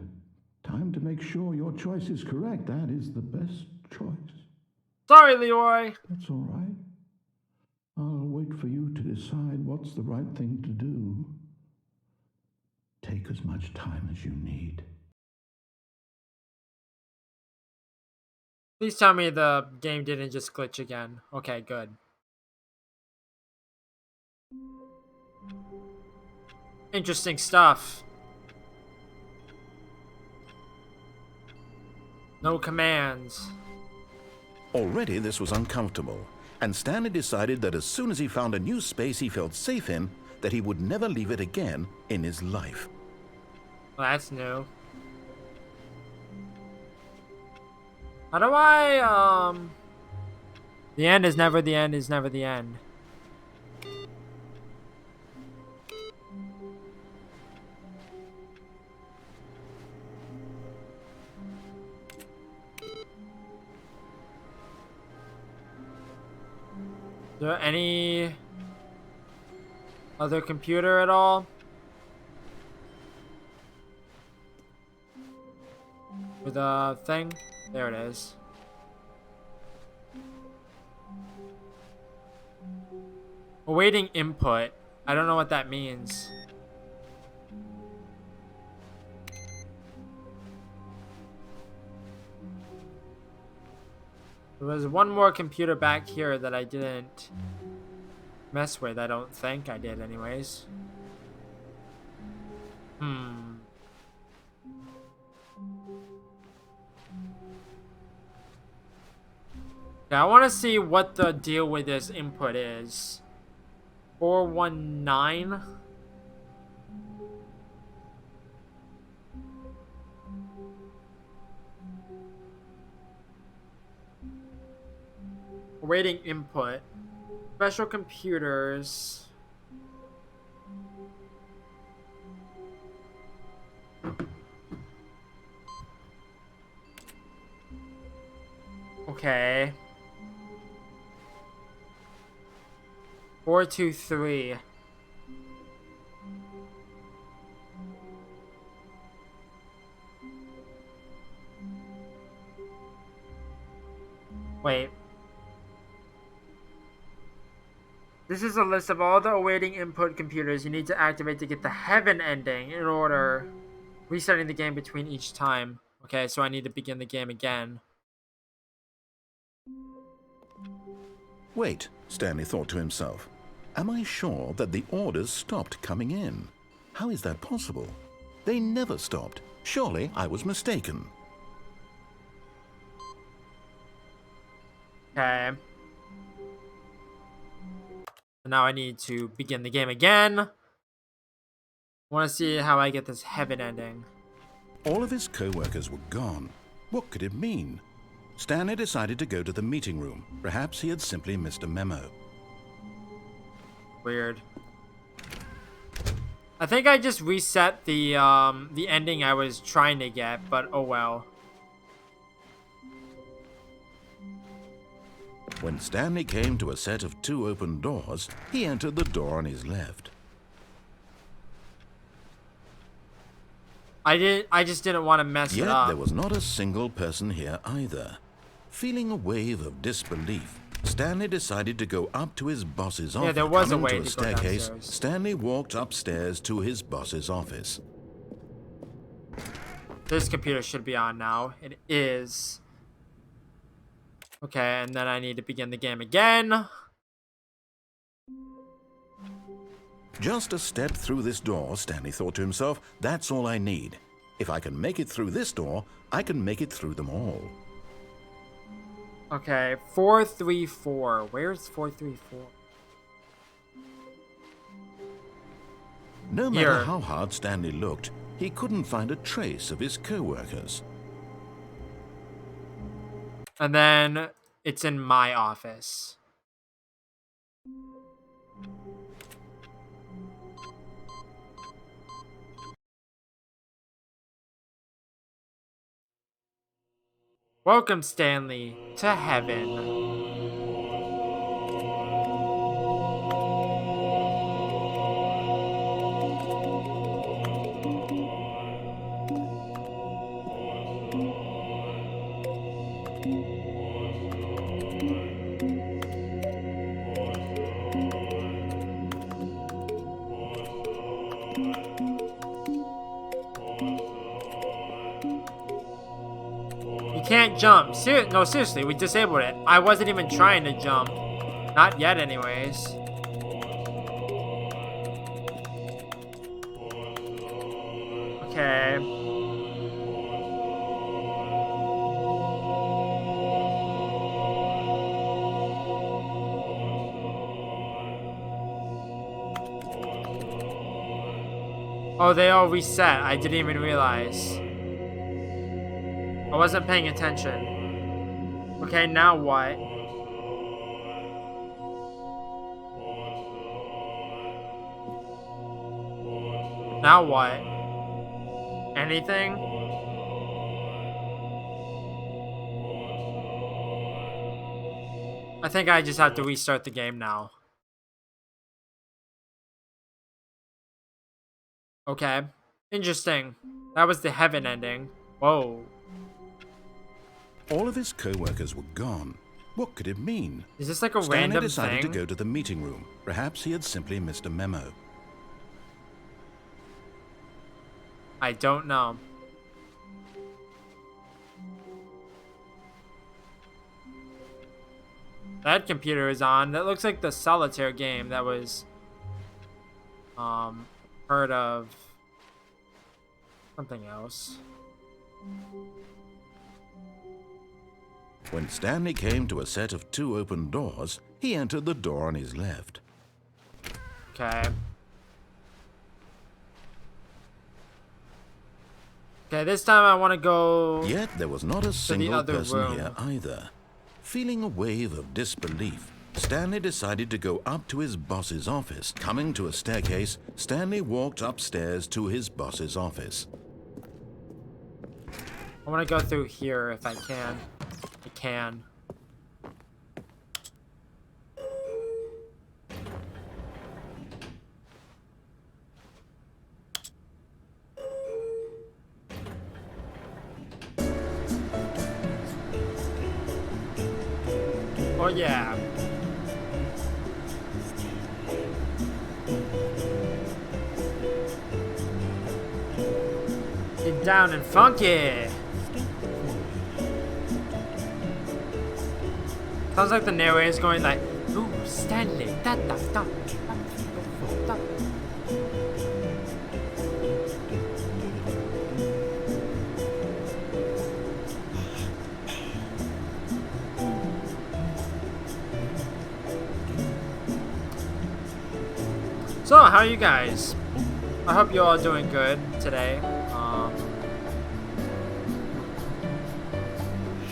Time to make sure your choice is correct. That is the best choice. Sorry, Leroy. That's all right. I'll wait for you to decide what's the right thing to do. Take as much time as you need. Please tell me the game didn't just glitch again. Okay, good. Interesting stuff. No commands. Already this was uncomfortable, and Stanley decided that as soon as he found a new space he felt safe in, that he would never leave it again in his life. Well, that's new. How do I, The end is never the end is never the end. Is there any other computer at all? With a thing? There it is. Awaiting input. I don't know what that means. There was one more computer back here that I didn't mess with. I don't think I did anyways. Yeah, I want to see what the deal with this input is. 419. Awaiting input. Special computers. Okay. 423. Wait. This is a list of all the awaiting input computers you need to activate to get the heaven ending in order. Restarting the game between each time. Okay, so I need to begin the game again. Wait, Stanley thought to himself. Am I sure that the orders stopped coming in? How is that possible? They never stopped. Surely I was mistaken. Okay. Now I need to begin the game again. I want to see how I get this heaven ending. All of his co-workers were gone. What could it mean? Stanley decided to go to the meeting room. Perhaps he had simply missed a memo. Weird. I think I just reset the ending I was trying to get, but oh well. When Stanley came to a set of 2 open doors, he entered the door on his left. I just didn't want to mess it up. Yet there was not a single person here either. Feeling a wave of disbelief, Stanley decided to go up to his boss's office. Yeah, there was a Coming way to a to go staircase, downstairs. Stanley walked upstairs to his boss's office. This computer should be on now. It is. Okay, and then I need to begin the game again. Just a step through this door, Stanley thought to himself, that's all I need. If I can make it through this door, I can make it through them all. Okay, 434. Where's 434? No Here. matter how hard Stanley looked, he couldn't find a trace of his co-workers. And then it's in my office. Welcome, Stanley, to heaven. You can't jump. No, seriously, we disabled it. I wasn't even trying to jump. Not yet, anyways. Okay. Oh, they all reset. I didn't even realize. I wasn't paying attention. Okay, now what? Now what? Anything? I think I just have to restart the game now. Okay. Interesting. That was the heaven ending. Whoa. All of his co-workers were gone. What could it mean? Is this like a Stanley random decided thing? to go to the meeting room. Perhaps he had simply missed a memo. I don't know. That computer is on. That looks like the solitaire game that was heard of something else. When Stanley came to a set of 2 open doors, he entered the door on his left. Okay. Okay, this time I want to go. Yet there was not a single other person room. here either. Feeling a wave of disbelief, Stanley decided to go up to his boss's office. Coming to a staircase, Stanley walked upstairs to his boss's office. I want to go through here if I can. I can. Oh yeah. Get down and funky. Sounds like the narrator is going like, "Ooh, Stanley, da da da da da." So, how are you guys? I hope you're all doing good today.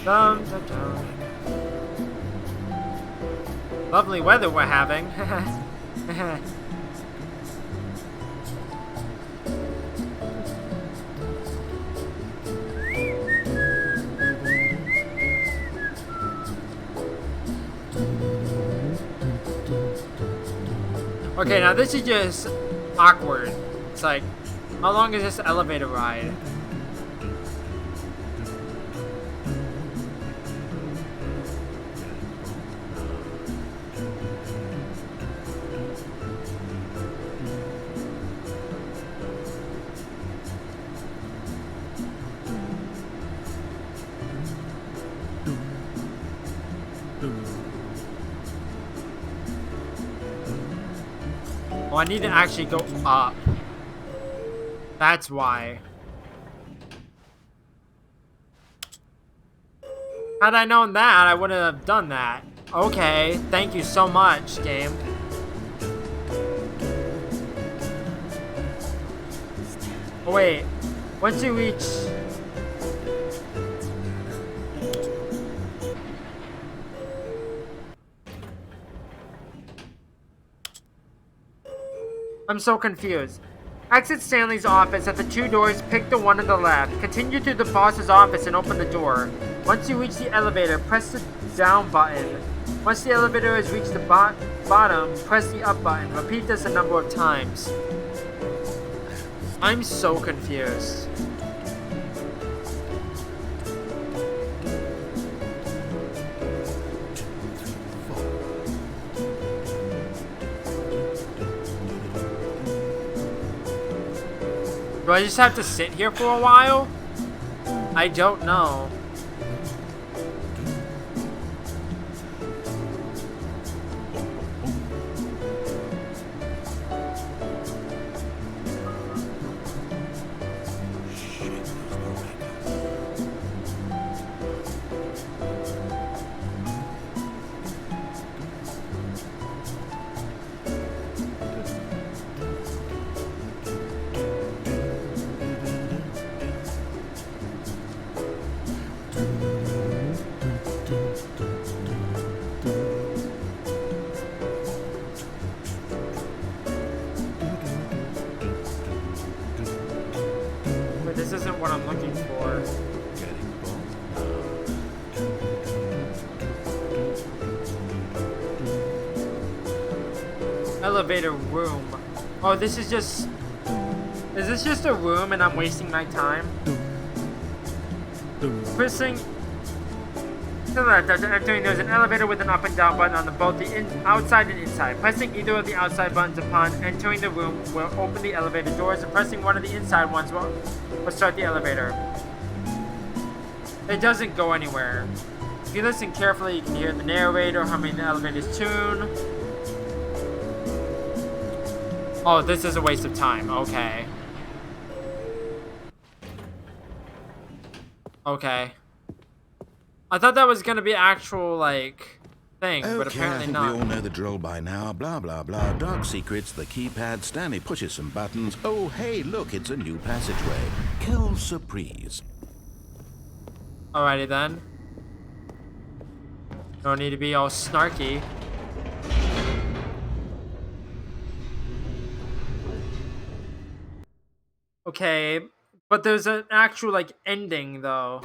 Dum, dum, dum. Lovely weather we're having. Okay, now this is just awkward. It's like, how long is this elevator ride? Oh, I need to actually go up. That's why. Had I known that, I wouldn't have done that. Okay, thank you so much, game. Oh, wait. Once you reach... I'm so confused. Exit Stanley's office at the 2 doors, pick the one on the left. Continue to the boss's office and open the door. Once you reach the elevator, press the down button. Once the elevator has reached the bottom, press the up button. Repeat this a number of times. I'm so confused. Do I just have to sit here for a while? I don't know. This isn't what I'm looking for. Elevator room. Oh, this is just... Is this just a room and I'm wasting my time? Pressing to the left after entering, there's an elevator with an up and down button on both the outside and inside. Pressing either of the outside buttons upon entering the room will open the elevator doors, and pressing one of the inside ones will start the elevator. It doesn't go anywhere. If you listen carefully, you can hear the narrator humming the elevator's tune. Oh, this is a waste of time. Okay. Okay. I thought that was gonna be actual, like, thing, but apparently I think not. we all know the drill by now. Blah, blah, blah. Dark secrets, the keypad. Stanley pushes some buttons. Oh, hey, look, it's a new passageway. Quelle surprise. Alrighty then. Don't need to be all snarky. Okay, but there's an actual, like, ending, though.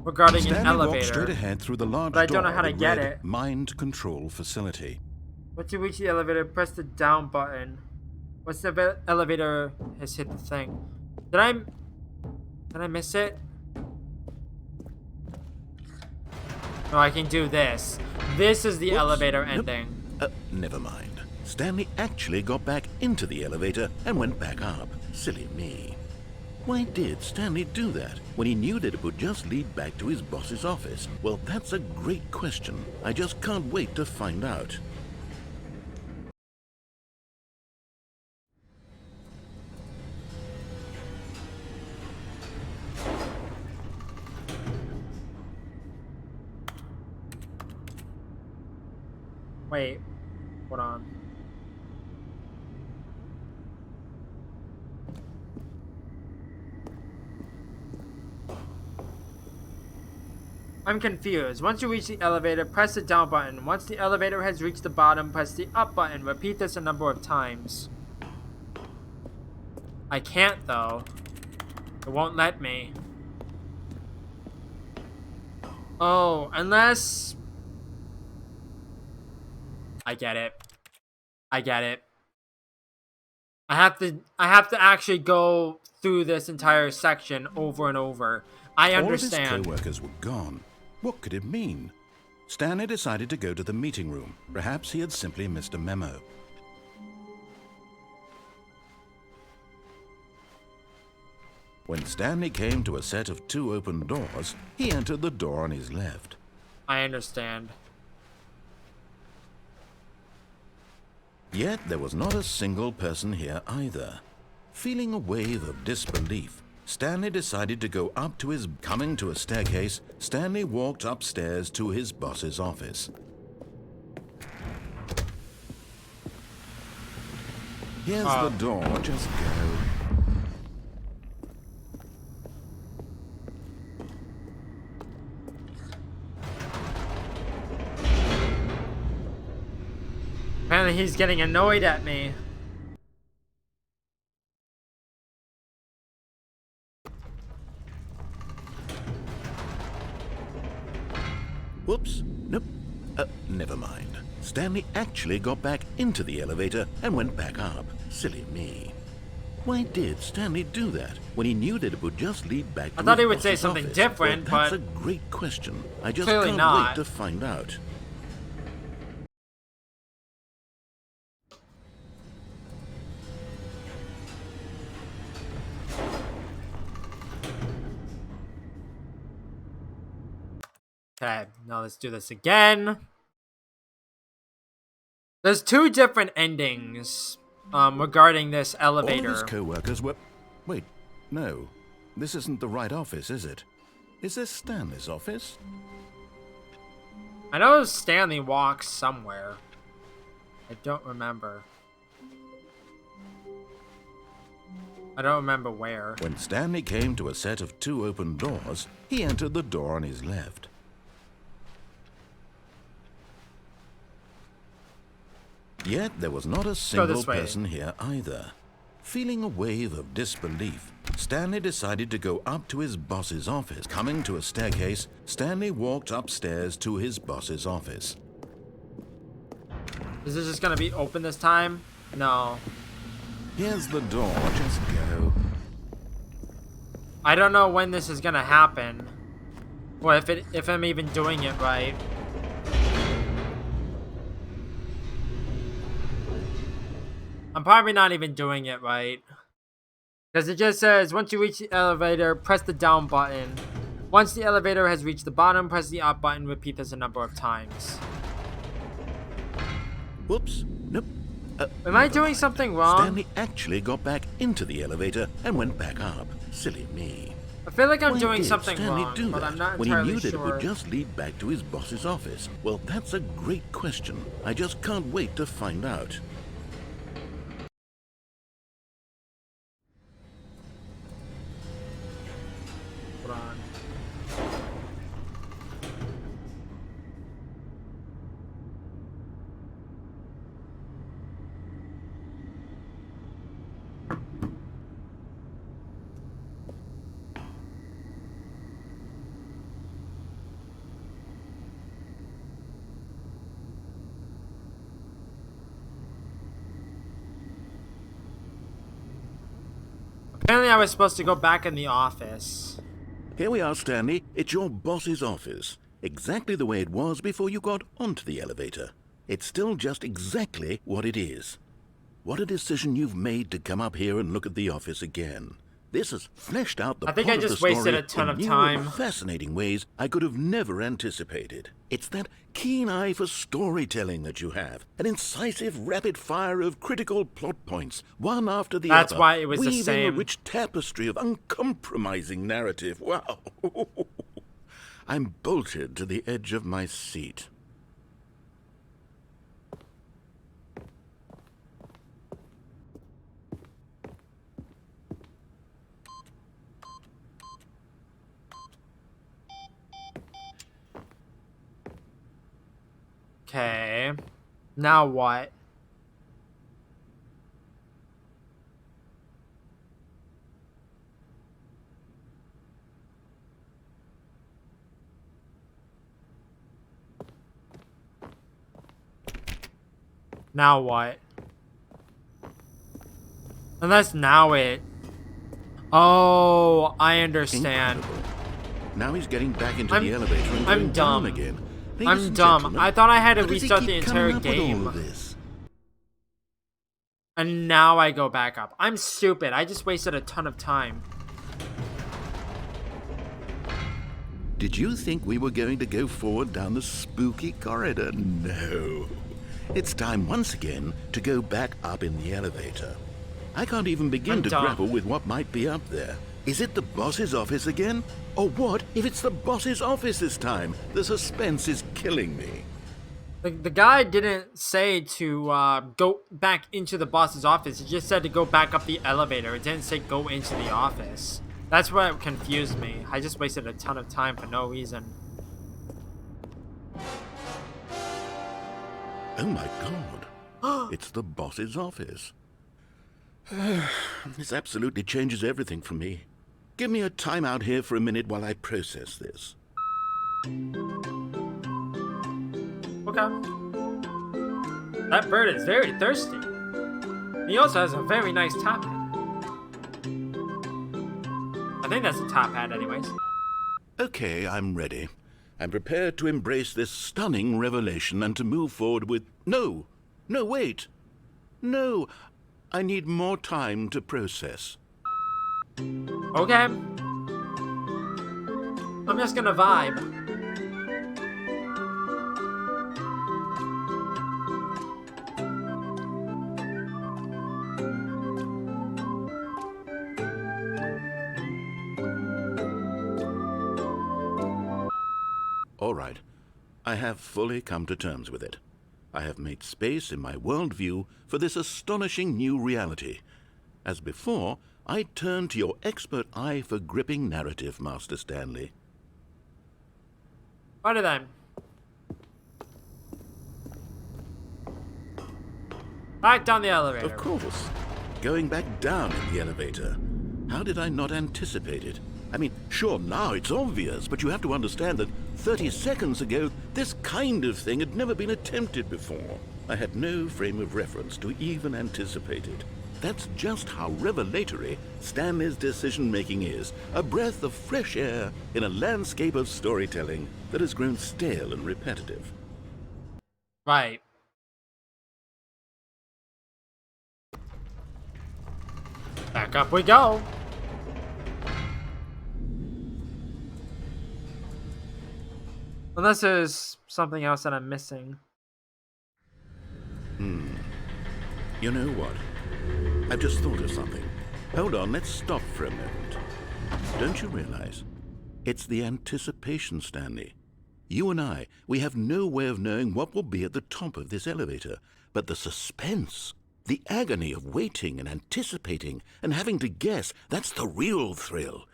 Regarding Stanley an elevator. walked straight ahead through the large But I don't know door how to that get read it. Mind Control Facility. Once you reach the elevator, press the down button. Once the elevator has hit the thing. Did I miss it? No, I can do this. This is the Whoops. elevator Nope. ending. Never mind. Stanley actually got back into the elevator and went back up. Silly me. Why did Stanley do that when he knew that it would just lead back to his boss's office? Well, that's a great question. I just can't wait to find out. Wait, hold on. I'm confused. Once you reach the elevator, press the down button. Once the elevator has reached the bottom, press the up button. Repeat this a number of times. I can't, though. It won't let me. Oh, unless... I get it. I get it. I have to actually go through this entire section over and over. I understand. All of his co-workers were gone. What could it mean? Stanley decided to go to the meeting room. Perhaps he had simply missed a memo. When Stanley came to a set of 2 open doors, he entered the door on his left. I understand. Yet there was not a single person here either. Feeling a wave of disbelief, Stanley decided to go up to his... Coming to a staircase, Stanley walked upstairs to his boss's office. Here's the door, just go. Apparently he's getting annoyed at me. Whoops. Nope. Never mind. Stanley actually got back into the elevator and went back up. Silly me. Why did Stanley do that when he knew that it would just lead back to I thought his he would say boss's something office? different, Well, that's but a great question. I just clearly can't not. wait to find out. Okay, now let's do this again. There's 2 different endings regarding this elevator. All of his co-workers were... Wait, no. This isn't the right office, is it? Is this Stanley's office? I know Stanley walks somewhere. I don't remember. I don't remember where. When Stanley came to a set of 2 open doors, he entered the door on his left. Yet there was not a single person here either. Feeling a wave of disbelief, Stanley decided to go up to his boss's office. Coming to a staircase, Stanley walked upstairs to his boss's office. Is this just gonna be open this time? No. Here's the door, just go. I don't know when this is gonna happen. Or if I'm even doing it right. I'm probably not even doing it right. Because it just says, once you reach the elevator, press the down button. Once the elevator has reached the bottom, press the up button. Repeat this a number of times. Whoops. Nope. Am I doing something wrong? Stanley actually got back into the elevator and went back up. Silly me. I feel like I'm Why doing did something Stanley wrong, do but that I'm not when he entirely knew that it sure. would just lead back to his boss's office? Well, that's a great question. I just can't wait to find out. Hold on. Apparently I was supposed to go back in the office. Here we are, Stanley. It's your boss's office. Exactly the way it was before you got onto the elevator. It's still just exactly what it is. What a decision you've made to come up here and look at the office again. This has fleshed out the I think plot I just of the story wasted a ton in of new time. and fascinating ways I could have never anticipated. It's that keen eye for storytelling that you have, an incisive rapid fire of critical plot points, one after the That's other. why it was the weaving same. a rich tapestry of uncompromising narrative. Wow. I'm bolted to the edge of my seat. Okay. Now what? Now what? Unless now it... Oh, I understand. Incredible. Now he's getting back into the elevator and I'm going dumb. down again. I'm dumb. I thought I had to how does he restart keep the entire coming up with all game. of this? And now I go back up. I'm stupid. I just wasted a ton of time. Did you think we were going to go forward down the spooky corridor? No. It's time once again to go back up in the elevator. I can't even begin to grapple with what might be up there. Is it the boss's office again? Or what if it's the boss's office this time? The suspense is killing me. The guy didn't say to go back into the boss's office. He just said to go back up the elevator. It didn't say go into the office. That's what confused me. I just wasted a ton of time for no reason. Oh my god. It's the boss's office. This absolutely changes everything for me. Give me a time out here for a minute while I process this. Okay. That bird is very thirsty. He also has a very nice top hat. I think that's a top hat anyways. Okay, I'm ready. I'm prepared to embrace this stunning revelation and to move forward with... No, wait. No, I need more time to process. Okay. I'm just gonna vibe. All right. I have fully come to terms with it. I have made space in my worldview for this astonishing new reality. As before, I turn to your expert eye for gripping narrative, Master Stanley. Righty then. Back down the elevator. Of course. Going back down in the elevator. How did I not anticipate it? I mean, sure, now it's obvious, but you have to understand that 30 seconds ago, this kind of thing had never been attempted before. I had no frame of reference to even anticipate it. That's just how revelatory Stanley's decision-making is. A breath of fresh air in a landscape of storytelling that has grown stale and repetitive. Right. Back up we go. Unless there's something else that I'm missing. You know what? I've just thought of something. Hold on, let's stop for a moment. Don't you realize? It's the anticipation, Stanley. You and I, we have no way of knowing what will be at the top of this elevator. But the suspense, the agony of waiting and anticipating and having to guess, that's the real thrill.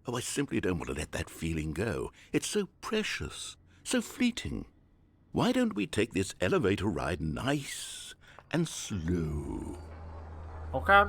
Oh, I simply don't want to let that feeling go. It's so precious, so fleeting. Why don't we take this elevator ride nice and slow? Okay.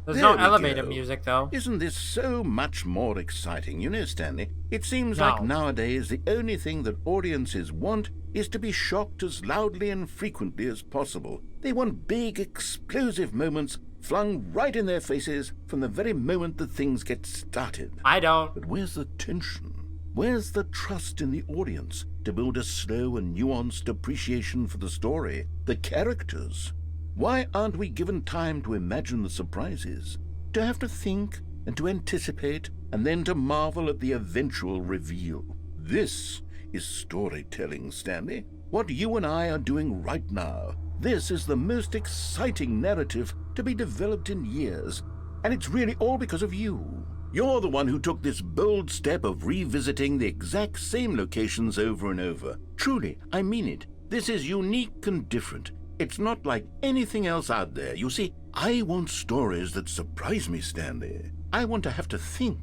There's There no we elevator go. music, though. Isn't this so much more exciting? You know, Stanley, it seems No. like nowadays the only thing that audiences want is to be shocked as loudly and frequently as possible. They want big, explosive moments flung right in their faces from the very moment that things get started. I don't. But where's the tension? Where's the trust in the audience to build a slow and nuanced appreciation for the story, the characters? Why aren't we given time to imagine the surprises, to have to think and to anticipate and then to marvel at the eventual reveal? This is storytelling, Stanley. What you and I are doing right now. This is the most exciting narrative to be developed in years, and it's really all because of you. You're the one who took this bold step of revisiting the exact same locations over and over. Truly, I mean it. This is unique and different. It's not like anything else out there. You see, I want stories that surprise me, Stanley. I want to have to think.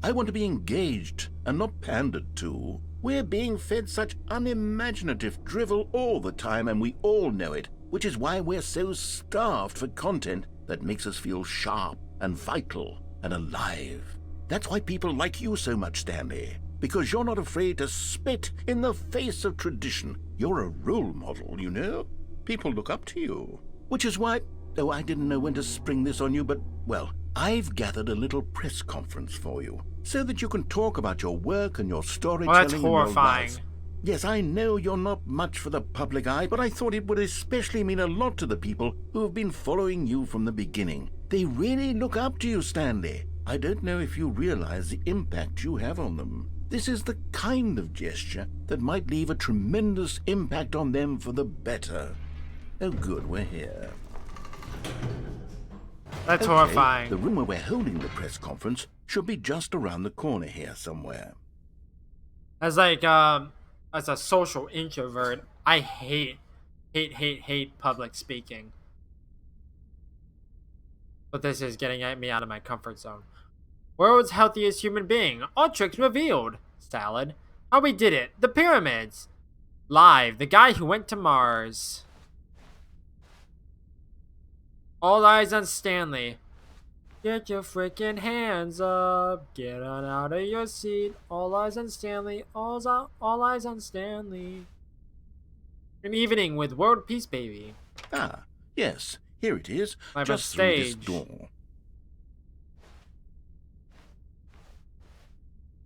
I want to be engaged and not pandered to. We're being fed such unimaginative drivel all the time, and we all know it, which is why we're so starved for content that makes us feel sharp and vital and alive. That's why people like you so much, Stanley, because you're not afraid to spit in the face of tradition. You're a role model, you know? People look up to you. Which is why, oh, I didn't know when to spring this on you, but, well, I've gathered a little press conference for you, so that you can talk about your work and your storytelling. Oh, that's horrifying. And your life. Yes, I know you're not much for the public eye, but I thought it would especially mean a lot to the people who have been following you from the beginning. They really look up to you, Stanley. I don't know if you realize the impact you have on them. This is the kind of gesture that might leave a tremendous impact on them for the better. Oh good, we're here. That's Okay, horrifying. the room where we're holding the press conference should be just around the corner here somewhere. As like, as a social introvert, I hate public speaking. But this is getting me out of my comfort zone. World's healthiest human being. All tricks revealed. Salad. How we did it. The pyramids. Live. The guy who went to Mars. All eyes on Stanley. Get your freaking hands up. Get on out of your seat. All eyes on Stanley. All eyes on Stanley. An evening with World Peace Baby. Ah, yes, here it is, Live just on through this stage. door.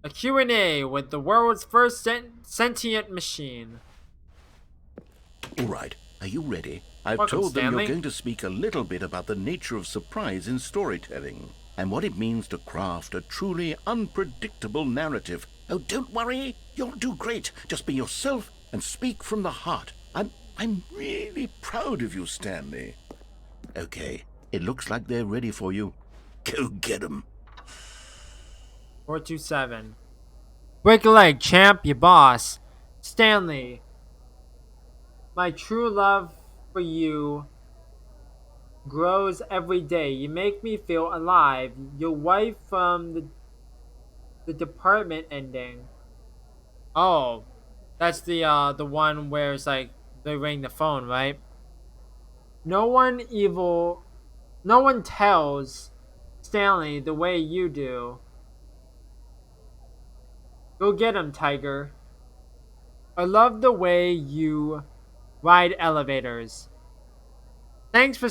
A Q&A with the world's first sentient machine. All right, are you ready? I've Welcome, told them Stanley. you're going to speak a little bit about the nature of surprise in storytelling and what it means to craft a truly unpredictable narrative. Oh, don't worry, you'll do great. Just be yourself and speak from the heart. I'm really proud of you, Stanley. Okay, it looks like they're ready for you. Go get 'em. 427. Break a leg, champ, your boss. Stanley. My true love for you grows every day. You make me feel alive. Your wife from the department ending. Oh, that's the one where it's like they ring the phone, right? No one tells Stanley the way you do. Go get him, Tiger. I love the way you ride elevators. Thanks for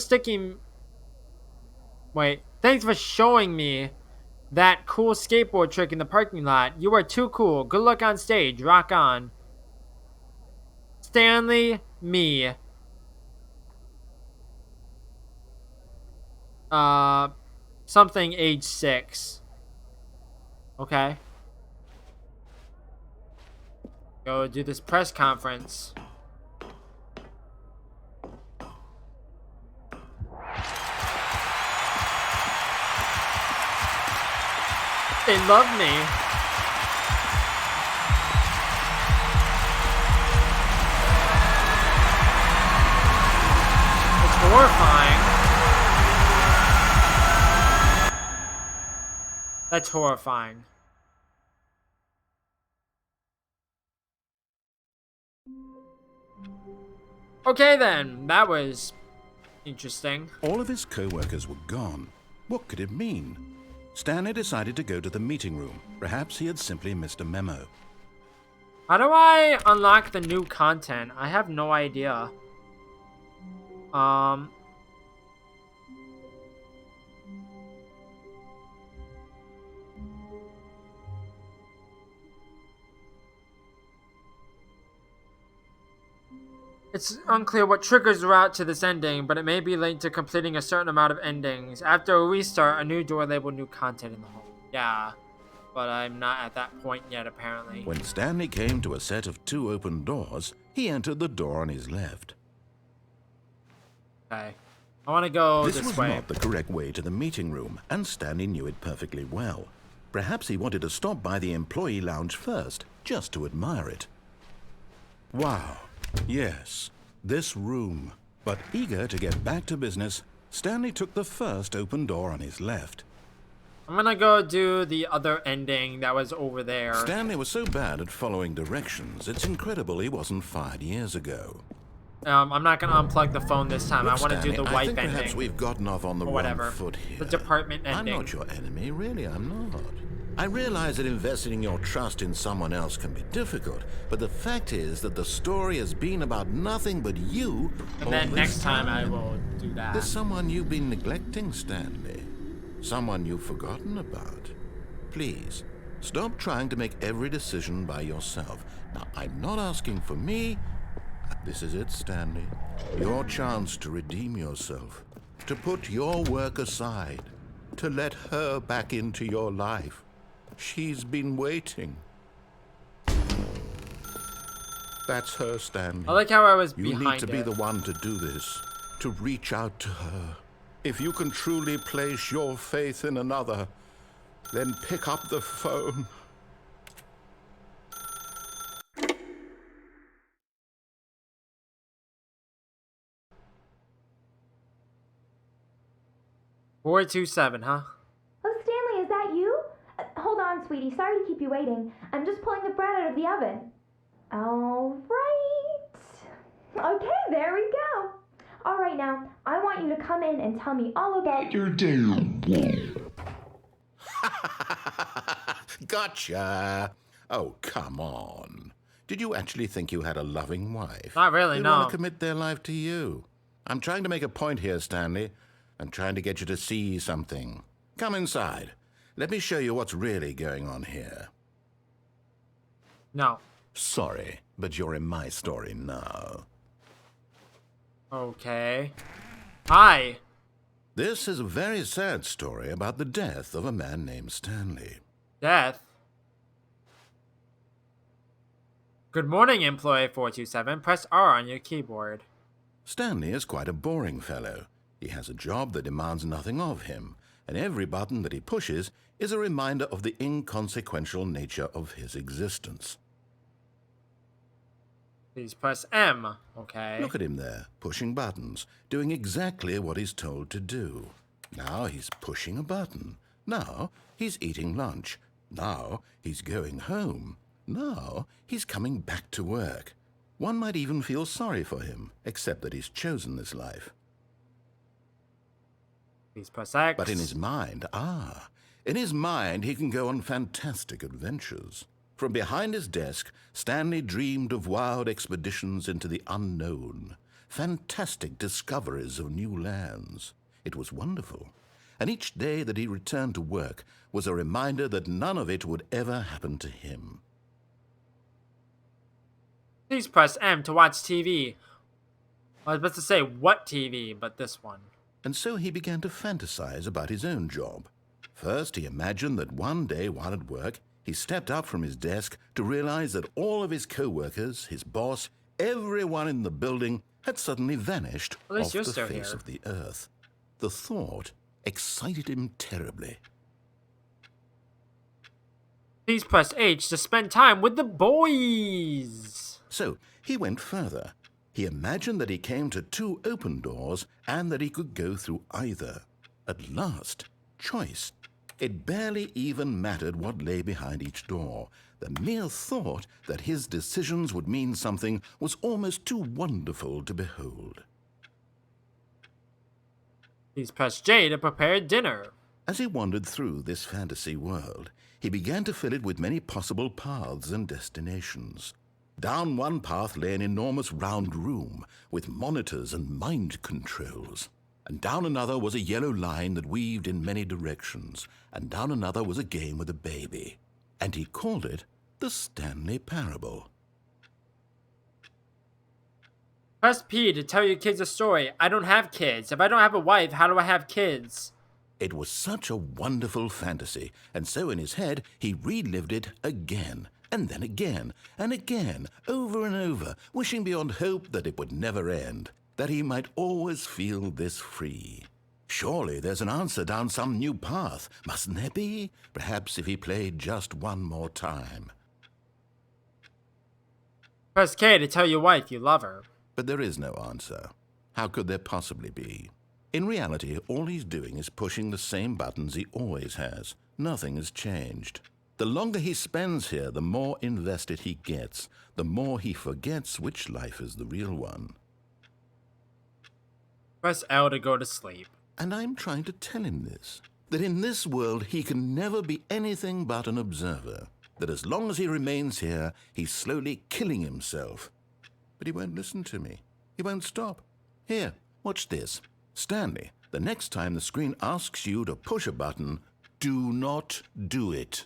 showing me that cool skateboard trick in the parking lot. You are too cool. Good luck on stage. Rock on. Stanley, me. Something age 6. Okay. Go do this press conference. They love me. It's horrifying. That's horrifying. Okay then, that was interesting. All of his co-workers were gone. What could it mean? Stanley decided to go to the meeting room. Perhaps he had simply missed a memo. How do I unlock the new content? I have no idea. It's unclear what triggers the route to this ending, but it may be linked to completing a certain amount of endings. After a restart, a new door labeled new content in the home. Yeah, but I'm not at that point yet, apparently. When Stanley came to a set of 2 open doors, he entered the door on his left. Okay. I want to go This this was way. not the correct way to the meeting room, and Stanley knew it perfectly well. Perhaps he wanted to stop by the employee lounge first, just to admire it. Wow. Yes, this room. But eager to get back to business, Stanley took the first open door on his left. I'm gonna go do the other ending that was over there. Stanley was so bad at following directions, it's incredible he wasn't fired years ago. I'm not gonna unplug the phone this time. Look, I want to do Stanley, the I wife think perhaps ending. we've gotten off on the wrong Whatever. foot here. The department I'm ending. not your enemy, really, I'm not. I realize that investing your trust in someone else can be difficult, but the fact is that the story has been about nothing but you. And then next time I will do that. There's someone you've been neglecting, Stanley. Someone you've forgotten about. Please, stop trying to make every decision by yourself. Now, I'm not asking for me. This is it, Stanley. Your chance to redeem yourself. To put your work aside. To let her back into your life. She's been waiting. That's her, Stanley. I like how I was You behind need to be it. the one to do this. To reach out to her. If you can truly place your faith in another, then pick up the phone. $427, huh? Oh, Stanley, is that you? Hold on, sweetie. Sorry to keep you waiting. I'm just pulling the bread out of the oven. All right. Okay, there we go. All right, now, I want you to come in and tell me all about your day. Gotcha. Oh, come on. Did you actually think you had a loving wife? Not really, They no. want to commit their life to you. I'm trying to make a point here, Stanley. I'm trying to get you to see something. Come inside. Let me show you what's really going on here. No. Sorry, but you're in my story now. Okay. Hi. This is a very sad story about the death of a man named Stanley. Death. Good morning, employee 427. Press R on your keyboard. Stanley is quite a boring fellow. He has a job that demands nothing of him, and every button that he pushes is a reminder of the inconsequential nature of his existence. Please press M. Okay. Look at him there, pushing buttons, doing exactly what he's told to do. Now he's pushing a button. Now he's eating lunch. Now he's going home. Now he's coming back to work. One might even feel sorry for him, except that he's chosen this life. Please press X. But in his mind, in his mind he can go on fantastic adventures. From behind his desk, Stanley dreamed of wild expeditions into the unknown, fantastic discoveries of new lands. It was wonderful, and each day that he returned to work was a reminder that none of it would ever happen to him. Please press M to watch TV. I was about to say what TV, but this one. And so he began to fantasize about his own job. First, he imagined that one day while at work, he stepped up from his desk to realize that all of his co-workers, his boss, everyone in the building had suddenly vanished At least off you're the still face here. of the earth. The thought excited him terribly. Please press H to spend time with the boys. So he went further. He imagined that he came to two open doors and that he could go through either. At last, choice. It barely even mattered what lay behind each door. The mere thought that his decisions would mean something was almost too wonderful to behold. Please press J to prepare dinner. As he wandered through this fantasy world, he began to fill it with many possible paths and destinations. Down one path lay an enormous round room with monitors and mind controls. And down another was a yellow line that weaved in many directions. And down another was a game with a baby. And he called it the Stanley Parable. Press P to tell your kids a story. I don't have kids. If I don't have a wife, how do I have kids? It was such a wonderful fantasy, and so in his head he relived it again, and then again, and again, over and over, wishing beyond hope that it would never end, that he might always feel this free. Surely there's an answer down some new path, mustn't there be? Perhaps if he played just one more time. Press K to tell your wife you love her. But there is no answer. How could there possibly be? In reality, all he's doing is pushing the same buttons he always has. Nothing has changed. The longer he spends here, the more invested he gets, the more he forgets which life is the real one. Press L to go to sleep. And I'm trying to tell him this, that in this world he can never be anything but an observer, that as long as he remains here, he's slowly killing himself. But he won't listen to me. He won't stop. Here, watch this. Stanley, the next time the screen asks you to push a button, do not do it.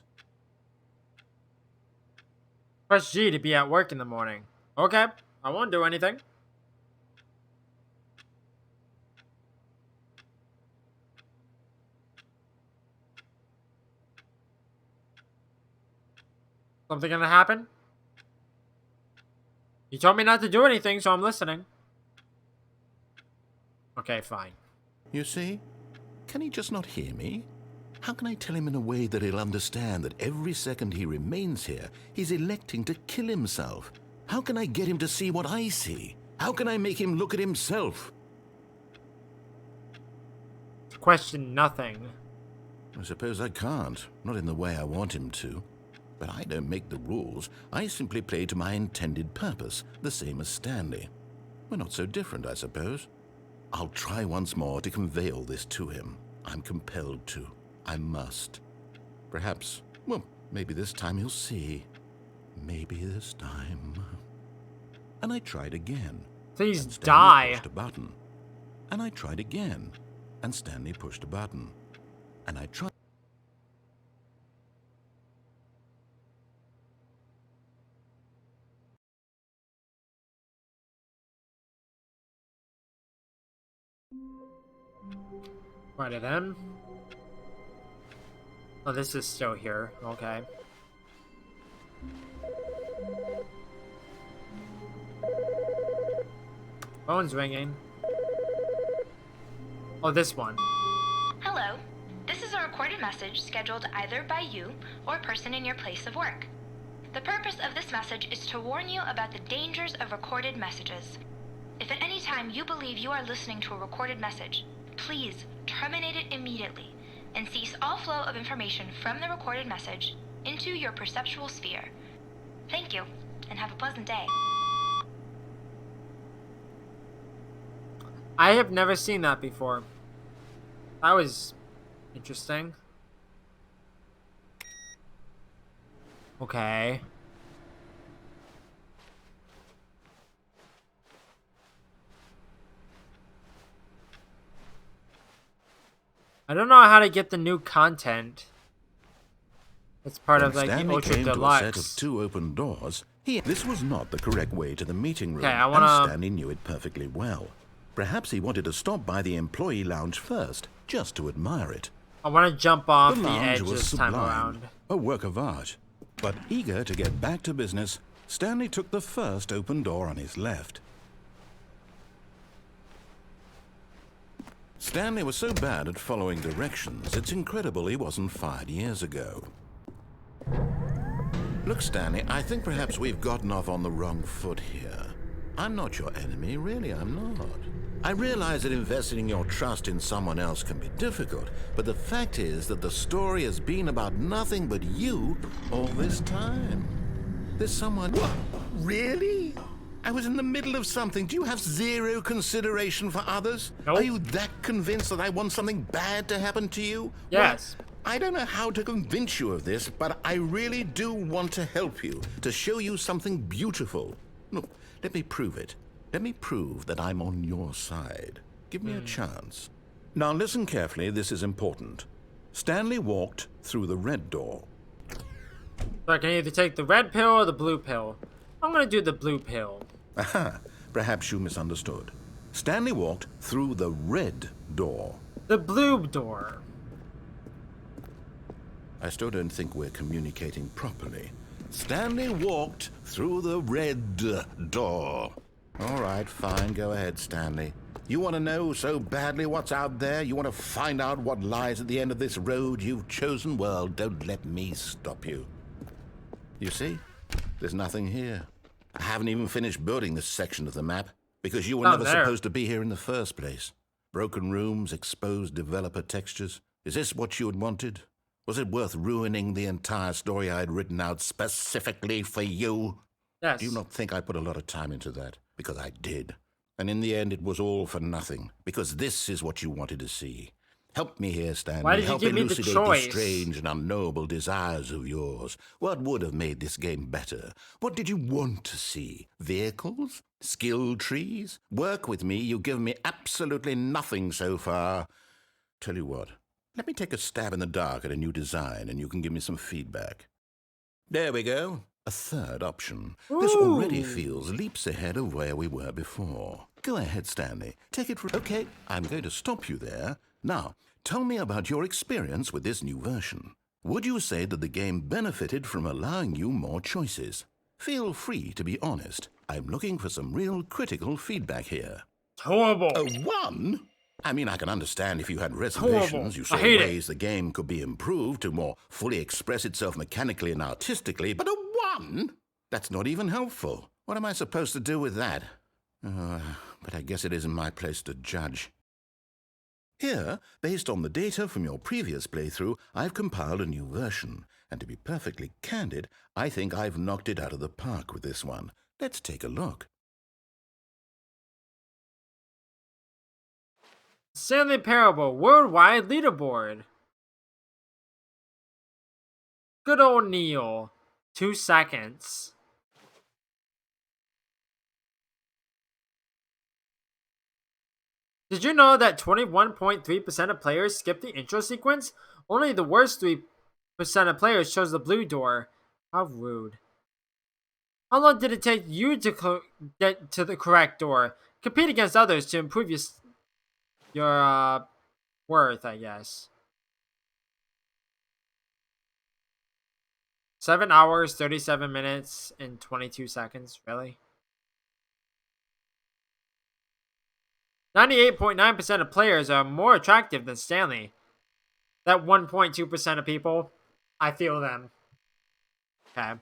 Press G to be at work in the morning. Okay, I won't do anything. Something gonna happen? You told me not to do anything, so I'm listening. Okay, fine. You see? Can he just not hear me? How can I tell him in a way that he'll understand that every second he remains here, he's electing to kill himself? How can I get him to see what I see? How can I make him look at himself? Question nothing. I suppose I can't. Not in the way I want him to. But I don't make the rules. I simply play to my intended purpose, the same as Stanley. We're not so different, I suppose. I'll try once more to convey all this to him. I'm compelled to. I must. Perhaps, well, maybe this time he'll see. Maybe this time. And I tried again. Please and Stanley die. Pushed a button. And I tried again. And Stanley pushed a button. And I tried. Right at him. Oh, this is still here. Okay. Phone's ringing. Oh, this one. Hello. This is a recorded message scheduled either by you or a person in your place of work. The purpose of this message is to warn you about the dangers of recorded messages. If at any time you believe you are listening to a recorded message, please terminate it immediately and cease all flow of information from the recorded message into your perceptual sphere. Thank you, and have a pleasant day. I have never seen that before. That was interesting. Okay. I don't know how to get the new content. It's part of like the Ultra Deluxe. To a set of 2 open doors. This was not the correct way to the meeting room, Okay, I wanna... and Stanley knew it perfectly well. Perhaps he wanted to stop by the employee lounge first, just to admire it. I want to jump off the lounge edge was this sublime, time around. a work of art. But eager to get back to business, Stanley took the first open door on his left. Stanley was so bad at following directions, it's incredible he wasn't fired years ago. Look, Stanley, I think perhaps we've gotten off on the wrong foot here. I'm not your enemy, really, I'm not. I realize that investing your trust in someone else can be difficult, but the fact is that the story has been about nothing but you all this time. There's someone... What? Really? I was in the middle of something. Do you have zero consideration for others? Nope. Are you that convinced that I want something bad to happen to you? Yes. Well, I don't know how to convince you of this, but I really do want to help you, to show you something beautiful. Look, let me prove it. Let me prove that I'm on your side. Give me a chance. Now listen carefully, this is important. Stanley walked through the red door. So I can either take the red pill or the blue pill. I'm gonna do the blue pill. Aha, perhaps you misunderstood. Stanley walked through the red door. The blue door. I still don't think we're communicating properly. Stanley walked through the red door. All right, fine, go ahead, Stanley. You want to know so badly what's out there? You want to find out what lies at the end of this road you've chosen? Well, don't let me stop you. You see? There's nothing here. I haven't even finished building this section of the map, because you were never supposed to be here in the first place. Broken rooms, exposed developer textures. Is this what you had wanted? Was it worth ruining the entire story I had written out specifically for you? Yes. Do you not think I put a lot of time into that? Because I did. And in the end, it was all for nothing. Because this is what you wanted to see. Help me here, Stanley. Why did you Help give me the elucidate choice? these strange and unknowable desires of yours. What would have made this game better? What did you want to see? Vehicles? Skill trees? Work with me. You've given me absolutely nothing so far. Tell you what. Let me take a stab in the dark at a new design, and you can give me some feedback. There we go. A third option. This already feels leaps ahead of where we were before. Go ahead, Stanley. Take it from... Okay, I'm going to stop you there. Now, tell me about your experience with this new version. Would you say that the game benefited from allowing you more choices? Feel free to be honest. I'm looking for some real critical feedback here. Horrible. A 1? I mean, I can understand if you had reservations. You saw ways the game could be improved to more fully express itself mechanically and artistically, but a 1? That's not even helpful. What am I supposed to do with that? But I guess it isn't my place to judge. Here, based on the data from your previous playthrough, I've compiled a new version. And to be perfectly candid, I think I've knocked it out of the park with this one. Let's take a look. Stanley Parable Worldwide Leaderboard. Good old Neil. 2 seconds. Did you know that 21.3% of players skip the intro sequence? Only the worst 3% of players chose the blue door. How rude. How long did it take you to get to the correct door? Compete against others to improve your worth, I guess. 7 hours, 37 minutes, and 22 seconds. Really? 98.9% of players are more attractive than Stanley. That 1.2% of people, I feel them. Okay.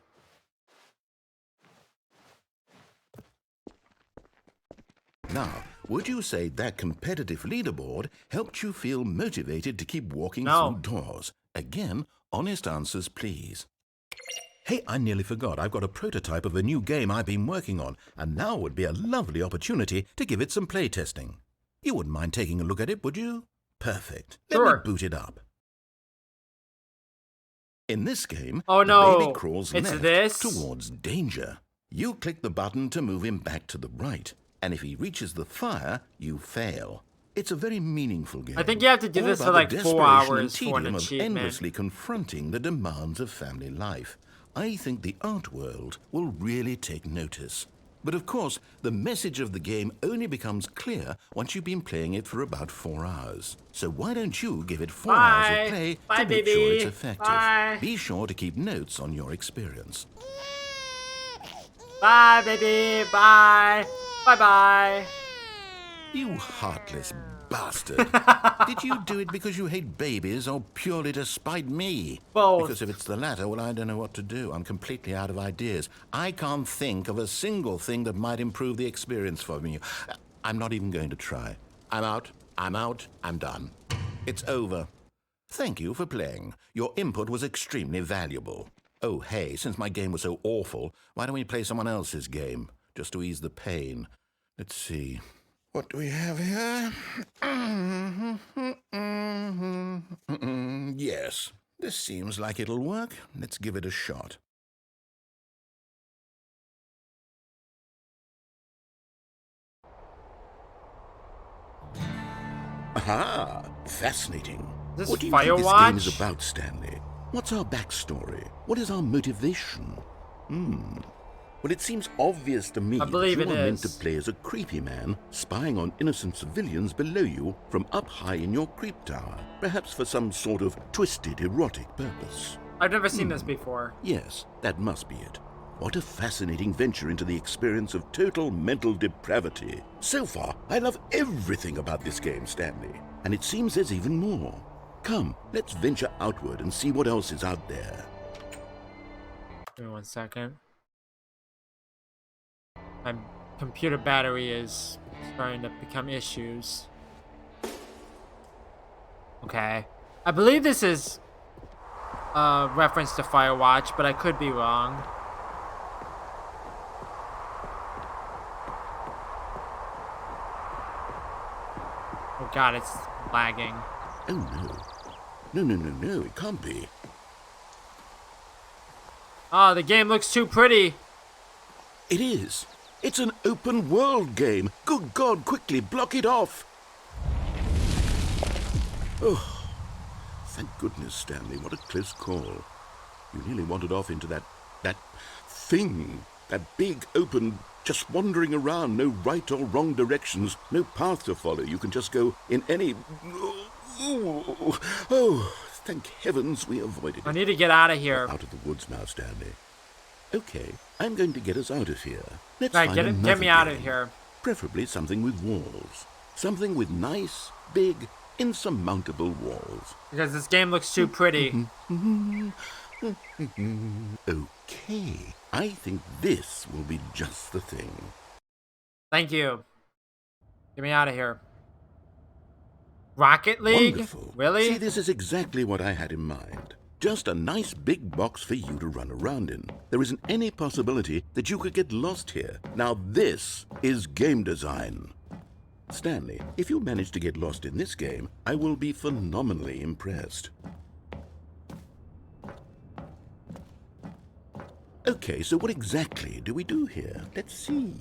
Now, would you say that competitive leaderboard helped you feel motivated to keep walking through doors? Again, honest answers, please. Hey, I nearly forgot. I've got a prototype of a new game I've been working on, and now would be a lovely opportunity to give it some playtesting. You wouldn't mind taking a look at it, would you? Perfect. Let me boot it up. In this game, the baby crawls left towards danger. You click the button to move him back to the right, and if he reaches the fire, you fail. It's a very meaningful game. I think you have to do this for like 4 hours for an achievement. Endlessly confronting the demands of family life. I think the art world will really take notice. But of course, the message of the game only becomes clear once you've been playing it for about 4 hours. So why don't you give it 4 hours of play to make sure it's effective? Be sure to keep notes on your experience. Bye, baby. Bye. Bye-bye. You heartless bastard. Did you do it because you hate babies or purely to spite me? Both. Because if it's the latter, well, I don't know what to do. I'm completely out of ideas. I can't think of a single thing that might improve the experience for me. I'm not even going to try. I'm out. I'm done. It's over. Thank you for playing. Your input was extremely valuable. Oh, hey, since my game was so awful, why don't we play someone else's game? Just to ease the pain. Let's see. What do we have here? Yes, this seems like it'll work. Let's give it a shot. Aha! Fascinating. What do you think this game is about, Stanley? What's our backstory? What is our motivation? Well, it seems obvious to me that you are meant to play as a creepy man spying on innocent civilians below you from up high in your creep tower, perhaps for some sort of twisted, erotic purpose. I've never seen this before. Yes, that must be it. What a fascinating venture into the experience of total mental depravity. So far, I love everything about this game, Stanley, and it seems there's even more. Come, let's venture outward and see what else is out there. Give me 1 second. My computer battery is starting to become issues. Okay. I believe this is reference to Firewatch, but I could be wrong. Oh god, it's lagging. Oh no. No, it can't be. Oh, the game looks too pretty. It is. It's an open world game. Good God, quickly block it off. Oh, thank goodness, Stanley. What a close call. You nearly wandered off into that thing. That big, open, just wandering around. No right or wrong directions. No path to follow. You can just go in any... Oh, thank heavens we avoided it. I need to get out of here. Out of the woods now, Stanley. Okay, I'm going to get us out of here. Let's Right, find get me out of game. here. Preferably something with walls. Something with nice, big, insurmountable walls. Because this game looks too pretty. Okay, I think this will be just the thing. Thank you. Get me out of here. Rocket League? Wonderful. Really? See, this is exactly what I had in mind. Just a nice big box for you to run around in. There isn't any possibility that you could get lost here. Now this is game design. Stanley, if you manage to get lost in this game, I will be phenomenally impressed. Okay, so what exactly do we do here? Let's see.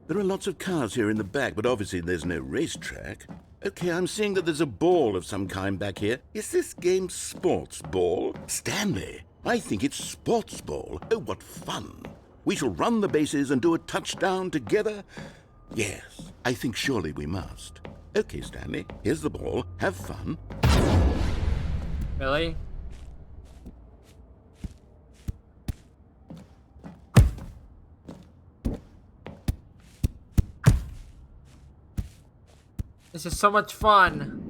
There are lots of cars here in the back, but obviously there's no racetrack. Okay, I'm seeing that there's a ball of some kind back here. Is this game sports ball? Stanley, I think it's sports ball. Oh, what fun. We shall run the bases and do a touchdown together. Yes, I think surely we must. Okay, Stanley, here's the ball. Have fun. Really? This is so much fun.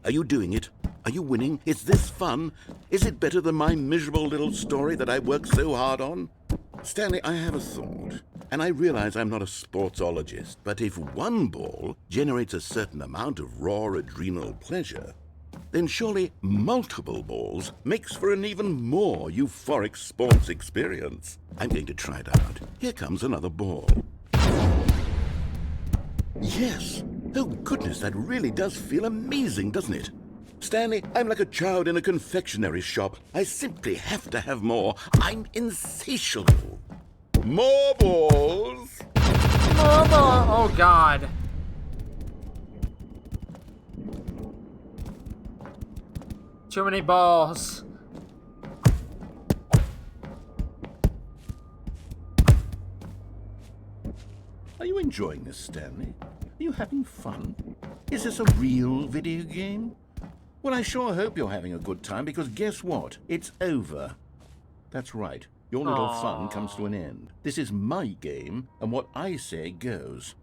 Are you doing it? Are you winning? Is this fun? Is it better than my miserable little story that I worked so hard on? Stanley, I have a thought, and I realize I'm not a sportsologist, but if one ball generates a certain amount of raw adrenal pleasure, then surely multiple balls makes for an even more euphoric sports experience. I'm going to try it out. Here comes another ball. Yes! Oh goodness, that really does feel amazing, doesn't it? Stanley, I'm like a child in a confectionery shop. I simply have to have more. I'm insatiable. More balls! Oh god. Too many balls. Are you enjoying this, Stanley? Are you having fun? Is this a real video game? Well, I sure hope you're having a good time, because guess what? It's over. That's right. Your little fun comes to an end. This is my game, and what I say goes.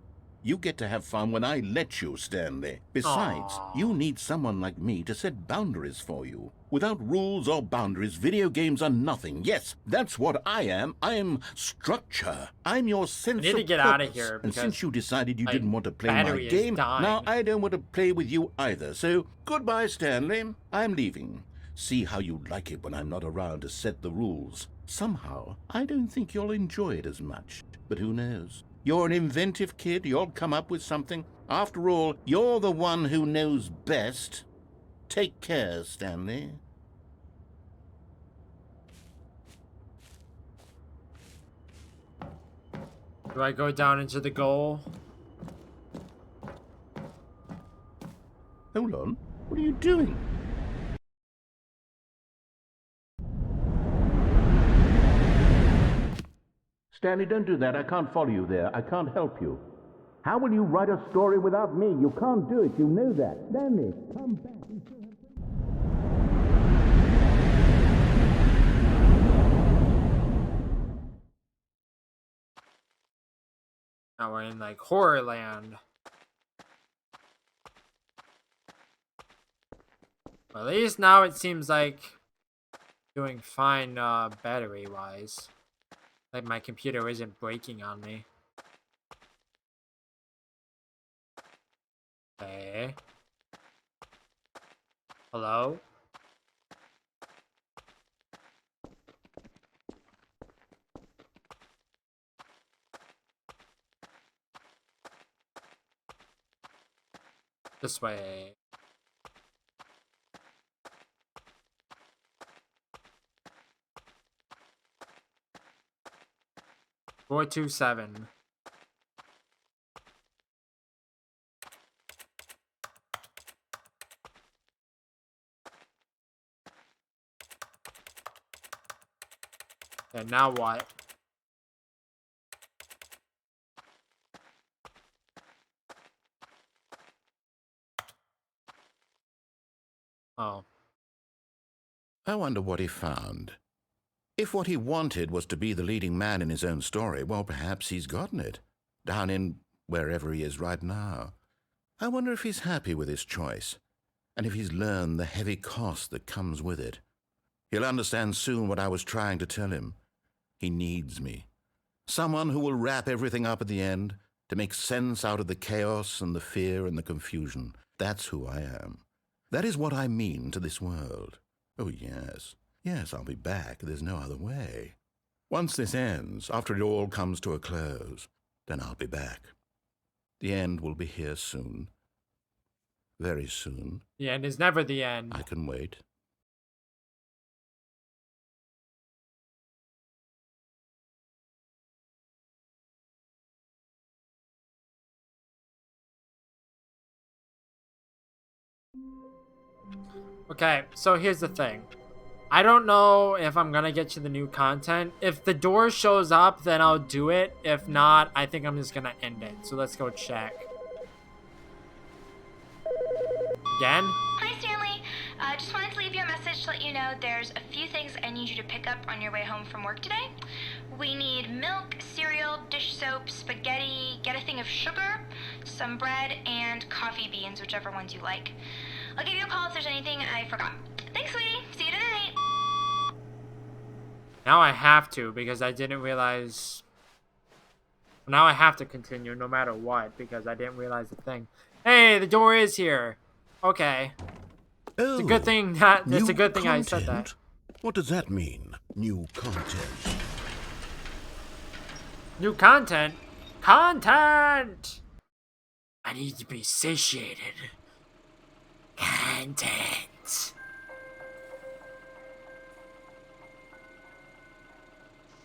You get to have fun when I let you, Stanley. Besides, you need someone like me to set boundaries for you. Without rules or boundaries, video games are nothing. Yes, that's what I am. I'm structure. I'm your sense of I need to get purpose. out of here. And since you decided you didn't want to play my battery is game, dying. now I don't want to play with you either. So, goodbye, Stanley. I'm leaving. See how you like it when I'm not around to set the rules. Somehow, I don't think you'll enjoy it as much. But who knows? You're an inventive kid. You'll come up with something. After all, you're the one who knows best. Take care, Stanley. Do I go down into the goal? Hold on. What are you doing? Stanley, don't do that. I can't follow you there. I can't help you. How will you write a story without me? You can't do it. You know that. Stanley, come back. Now we're in like horror land. Well, at least now it seems like doing fine battery wise. Like my computer isn't breaking on me. Okay. Hello? This way. Four, 2, 7. And now what? Oh. I wonder what he found. If what he wanted was to be the leading man in his own story, well, perhaps he's gotten it. Down in wherever he is right now. I wonder if he's happy with his choice, and if he's learned the heavy cost that comes with it. He'll understand soon what I was trying to tell him. He needs me. Someone who will wrap everything up at the end, to make sense out of the chaos and the fear and the confusion. That's who I am. That is what I mean to this world. Oh, yes. Yes, I'll be back. There's no other way. Once this ends, after it all comes to a close, then I'll be back. The end will be here soon. Very soon. The end is never the end. I can wait. Okay, so here's the thing. I don't know if I'm gonna get to the new content. If the door shows up, then I'll do it. If not, I think I'm just gonna end it. So let's go check. Again? Hi, Stanley. Just wanted to leave you a message to let you know there's a few things I need you to pick up on your way home from work today. We need milk, cereal, dish soap, spaghetti, get a thing of sugar, some bread, and coffee beans, whichever ones you like. I'll give you a call if there's anything I forgot. Thanks, sweetie. See you tonight. Now I have to, because I didn't realize... Now I have to continue no matter what, because I didn't realize the thing. Hey, the door is here. Okay. Oh, It's a good thing that it's a good thing I said that. content? What does that mean? New content. New content? Content! I need to be satiated. Content.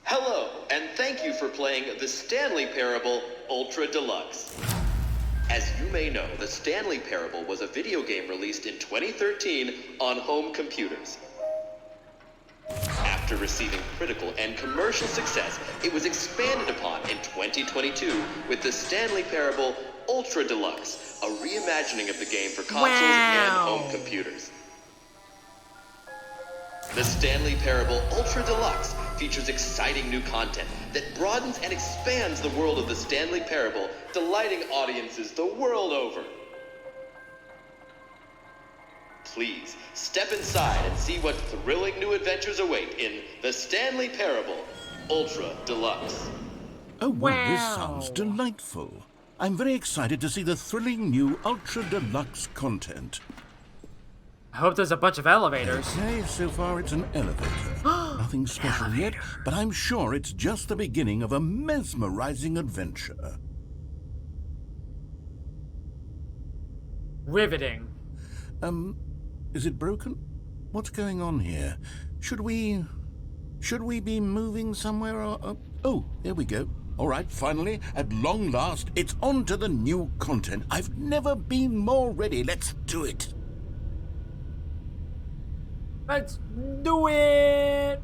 Hello, and thank you for playing the Stanley Parable Ultra Deluxe. As you may know, the Stanley Parable was a video game released in 2013 on home computers. After receiving critical and commercial success, it was expanded upon in 2022 with the Stanley Parable Ultra Deluxe, a reimagining of the game for consoles and home computers. The Stanley Parable Ultra Deluxe features exciting new content that broadens and expands the world of the Stanley Parable, delighting audiences the world over. Please, step inside and see what thrilling new adventures await in the Stanley Parable Ultra Deluxe. Oh, well, this Wow. sounds delightful. I'm very excited to see the thrilling new Ultra Deluxe content. I hope there's a bunch of elevators. Okay, so far it's an elevator. Nothing special yet, but I'm sure it's just the beginning of a mesmerizing adventure. Riveting. Is it broken? What's going on here? Should we be moving somewhere or... Oh, there we go. All right, finally, at long last, it's on to the new content. I've never been more ready. Let's do it. Let's do it!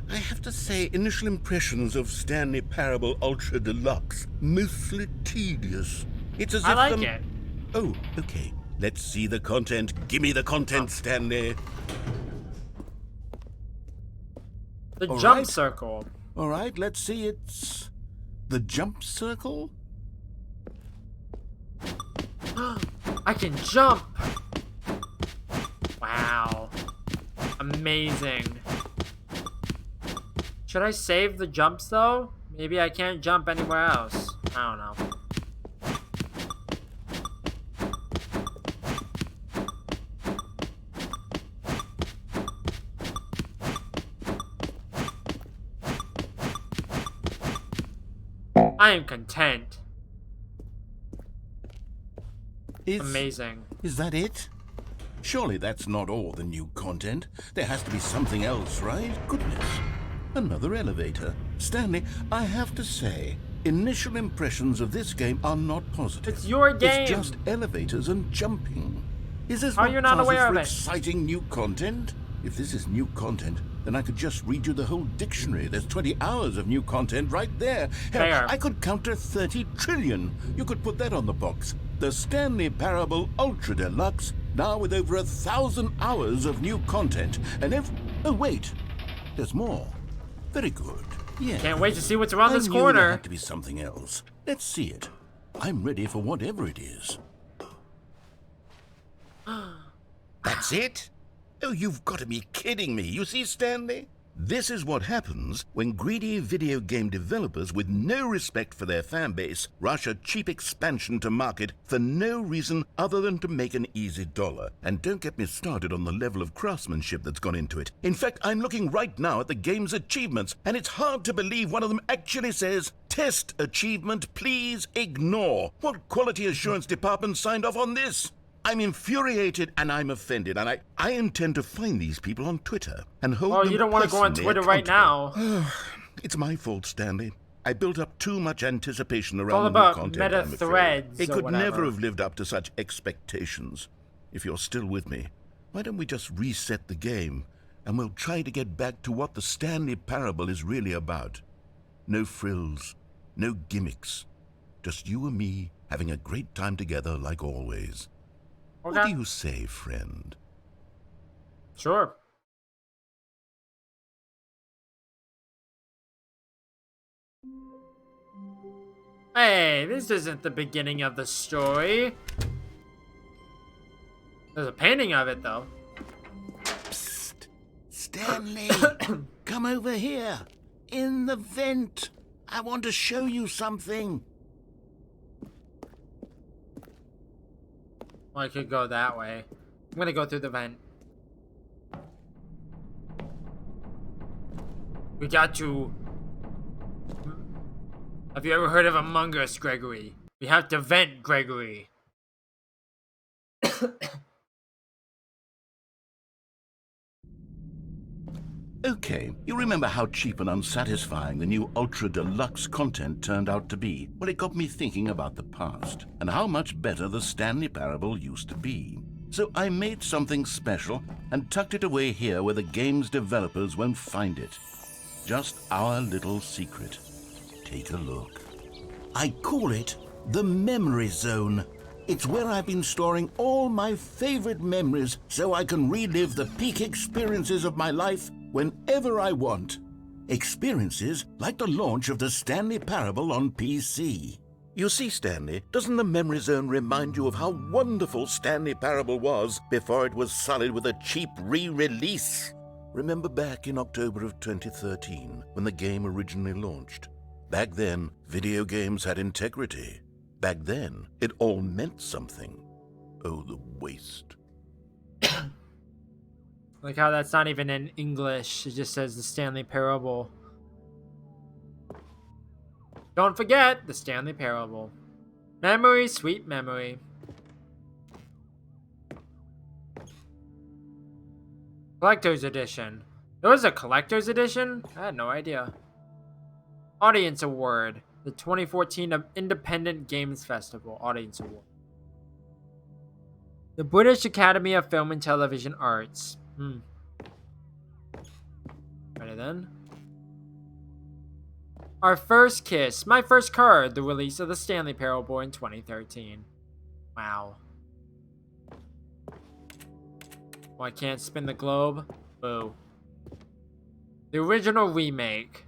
I have to say, initial impressions of Stanley Parable Ultra Deluxe, mostly tedious. It's as I if like the... it. Oh, okay. Let's see the content. Give me the content, Stanley. The All jump right. circle. All right, let's see. It's the jump circle. I can jump! Wow. Amazing. Should I save the jumps though? Maybe I can't jump anywhere else. I don't know. I am content. Amazing. Is that it? Surely that's not all the new content. There has to be something else, right? Goodness. Another elevator. Stanley, I have to say, initial impressions of this game are not positive. It's your game. It's just elevators and jumping. Is this How what you're not passes aware for of it? exciting new content? If this is new content, then I could just read you the whole dictionary. There's 20 hours of new content right there. Hell, Fair. I could counter 30 trillion. You could put that on the box. The Stanley Parable Ultra Deluxe, now with over 1,000 hours of new content. And oh wait, there's more. Very good. Yeah. Can't wait to see what's around this I knew corner. there had to be something else. Let's see it. I'm ready for whatever it is. That's it? Oh, you've got to be kidding me. You see, Stanley? This is what happens when greedy video game developers with no respect for their fan base rush a cheap expansion to market for no reason other than to make an easy dollar. And don't get me started on the level of craftsmanship that's gone into it. In fact, I'm looking right now at the game's achievements, and it's hard to believe one of them actually says, "Test achievement, please ignore." What quality assurance department signed off on this? I'm infuriated and I'm offended, and I intend to find these people on Twitter and hold them You don't want to go on personally Twitter right accountable. now. It's my fault, Stanley. I built up too much anticipation all around the new about content, meta I'm afraid. threads It or could whatever. never have lived up to such expectations. If you're still with me, why don't we just reset the game, and we'll try to get back to what the Stanley Parable is really about. No frills, no gimmicks. Just you and me having a great time together like always. What do you say, friend? Sure. Hey, this isn't the beginning of the story. There's a painting of it, though. Psst. Stanley, come over here. In the vent. I want to show you something. Well, I could go that way. I'm gonna go through the vent. We got to... Have you ever heard of Among Us, Gregory? We have to vent, Gregory. Okay, you remember how cheap and unsatisfying the new Ultra Deluxe content turned out to be? Well, it got me thinking about the past, and how much better the Stanley Parable used to be. So I made something special and tucked it away here where the game's developers won't find it. Just our little secret. Take a look. I call it the Memory Zone. It's where I've been storing all my favorite memories so I can relive the peak experiences of my life whenever I want. Experiences like the launch of the Stanley Parable on PC. You see, Stanley, doesn't the Memory Zone remind you of how wonderful Stanley Parable was before it was sullied with a cheap re-release? Remember back in October of 2013 when the game originally launched? Back then, video games had integrity. Back then, it all meant something. Oh, the waste. Like how that's not even in English. It just says the Stanley Parable. Don't forget the Stanley Parable. Memory, sweet memory. Collector's Edition. There was a Collector's Edition? I had no idea. Audience Award. The 2014 Independent Games Festival Audience Award. The British Academy of Film and Television Arts. Ready then? Our First Kiss. My First Card. The release of the Stanley Parable in 2013. Wow. Oh, I can't spin the globe? Boo. The original remake.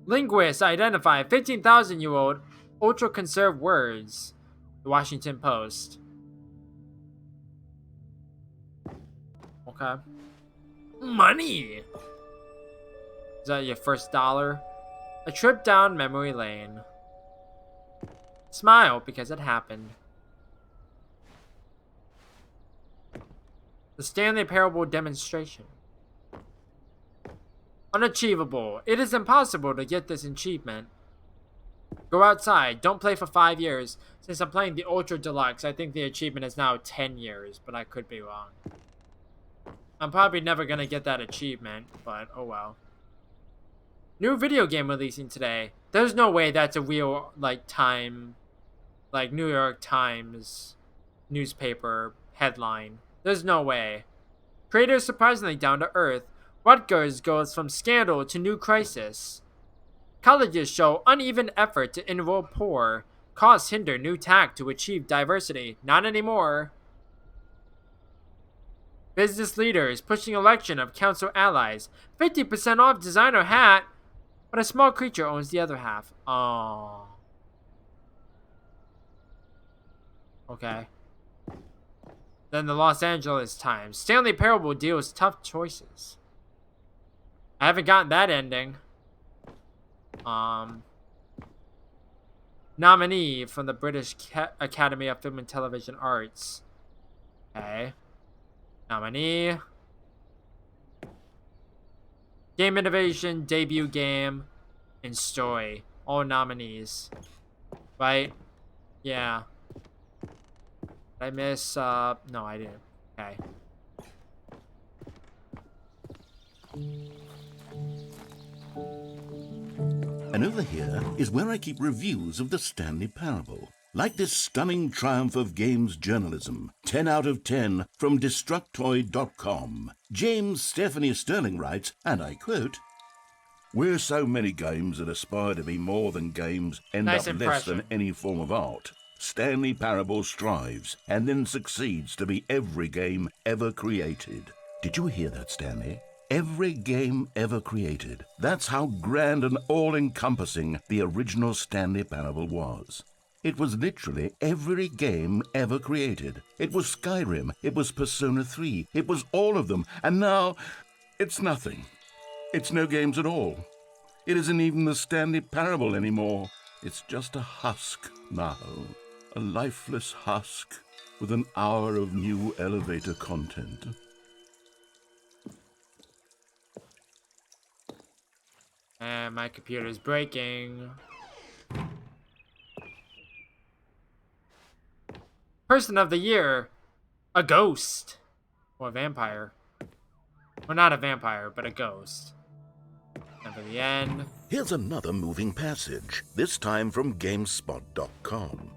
Linguists identify 15,000-year-old ultra-conserved words. The Washington Post. Okay. Money! Is that your first dollar? A trip down memory lane. Smile because it happened. The Stanley Parable demonstration. Unachievable. It is impossible to get this achievement. Go outside. Don't play for 5 years. Since I'm playing the Ultra Deluxe, I think the achievement is now 10 years, but I could be wrong. I'm probably never gonna get that achievement, but oh well. New video game releasing today. There's no way that's a real, like, time, like, New York Times newspaper headline. There's no way. Creator surprisingly down to earth. Rutgers goes from scandal to new crisis. Colleges show uneven effort to enroll poor. Costs hinder new tack to achieve diversity. Not anymore. Business leaders pushing election of council allies. 50% off designer hat. But a small creature owns the other half. Oh. Okay. Then the Los Angeles Times. Stanley Parable deals tough choices. I haven't gotten that ending. Nominee from the British Academy of Film and Television Arts. Okay. Nominee. Game Innovation, Debut Game, and Story. All nominees. Right? Yeah. Did I miss, no, I didn't. Okay. And over here is where I keep reviews of the Stanley Parable. Like this stunning triumph of games journalism, 10 out of 10 from Destructoid.com. James Stephanie Sterling writes, and I quote, "Where so many games that aspire to be more than games end Nice up less impression. than any form of art, Stanley Parable strives and then succeeds to be every game ever created." Did you hear that, Stanley? Every game ever created. That's how grand and all-encompassing the original Stanley Parable was. It was literally every game ever created. It was Skyrim, it was Persona 3, it was all of them, and now it's nothing. It's no games at all. It isn't even the Stanley Parable anymore. It's just a husk now. A lifeless husk with an hour of new elevator content. And my computer's breaking. Person of the year. A ghost. Or a vampire. Well, not a vampire, but a ghost. And for the end. Here's another moving passage, this time from GameSpot.com.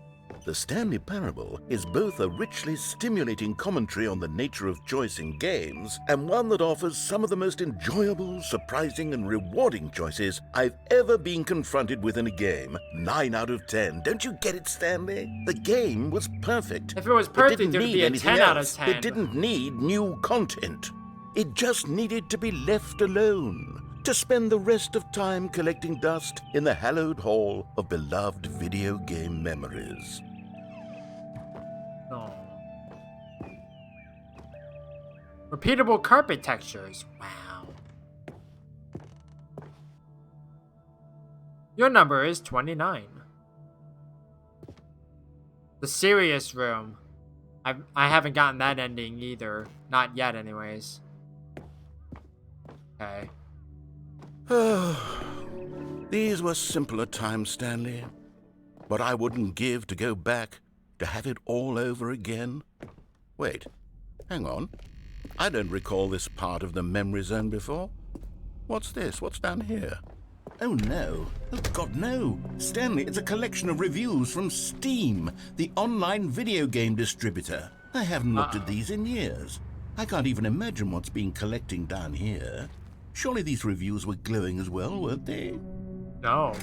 The Stanley Parable is both a richly stimulating commentary on the nature of choice in games and one that offers some of the most enjoyable, surprising, and rewarding choices I've ever been confronted with in a game. 9 out of 10. Don't you get it, Stanley? The game was perfect. If it was perfect, didn't it would need be a anything 10 out of else. 10. It didn't need new content. It just needed to be left alone, to spend the rest of time collecting dust in the hallowed hall of beloved video game memories. Oh. Repeatable carpet textures. Wow. Your number is 29. The Serious Room. I haven't gotten that ending either. Not yet, anyways. Okay. These were simpler times, Stanley. But I wouldn't give to go back to have it all over again. Wait, hang on. I don't recall this part of the memory zone before. What's this? What's down here? Oh no. Oh God, no. Stanley, it's a collection of reviews from Steam, the online video game distributor. I haven't looked at these in years. I can't even imagine what's been collecting down here. Surely these reviews were glowing as well, weren't they? No.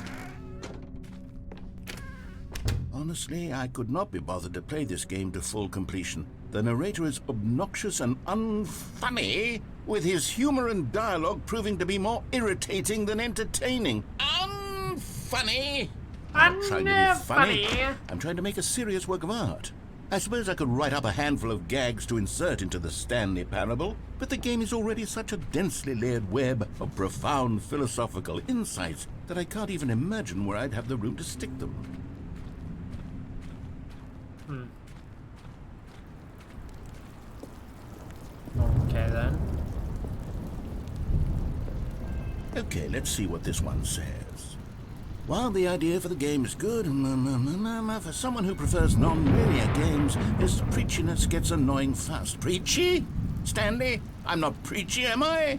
Honestly, I could not be bothered to play this game to full completion. The narrator is obnoxious and unfunny, with his humor and dialogue proving to be more irritating than entertaining. Unfunny! I'm not trying to be funny. I'm trying to make a serious work of art. I suppose I could write up a handful of gags to insert into the Stanley Parable, but the game is already such a densely layered web of profound philosophical insights that I can't even imagine where I'd have the room to stick them. Okay then. Okay, let's see what this one says. While the idea for the game is good, for someone who prefers non-linear games, this preachiness gets annoying fast. Preachy? Stanley? I'm not preachy, am I?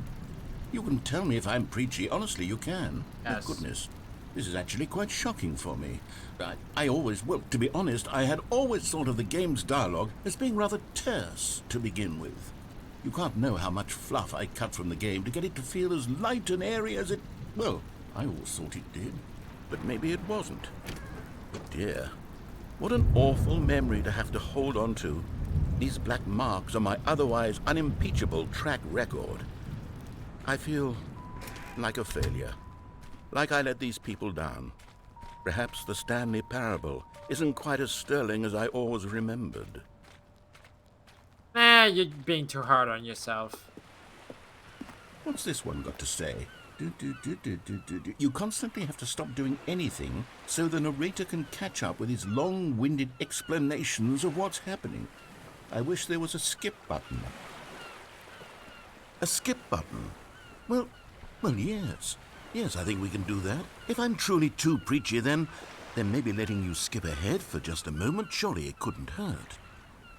You can tell me if I'm preachy. Honestly, you can. Yes. Oh, goodness. This is actually quite shocking for me. Well, to be honest, I had always thought of the game's dialogue as being rather terse to begin with. You can't know how much fluff I cut from the game to get it to feel as light and airy as it... Well, I always thought it did. But maybe it wasn't. But dear, what an awful memory to have to hold on to. These black marks on my otherwise unimpeachable track record. I feel like a failure. Like I let these people down. Perhaps the Stanley parable isn't quite as sterling as I always remembered. Nah, you're being too hard on yourself. What's this one got to say? You constantly have to stop doing anything so the narrator can catch up with his long-winded explanations of what's happening. I wish there was a skip button. A skip button? Well, yes. Yes, I think we can do that. If I'm truly too preachy, then maybe letting you skip ahead for just a moment, surely it couldn't hurt.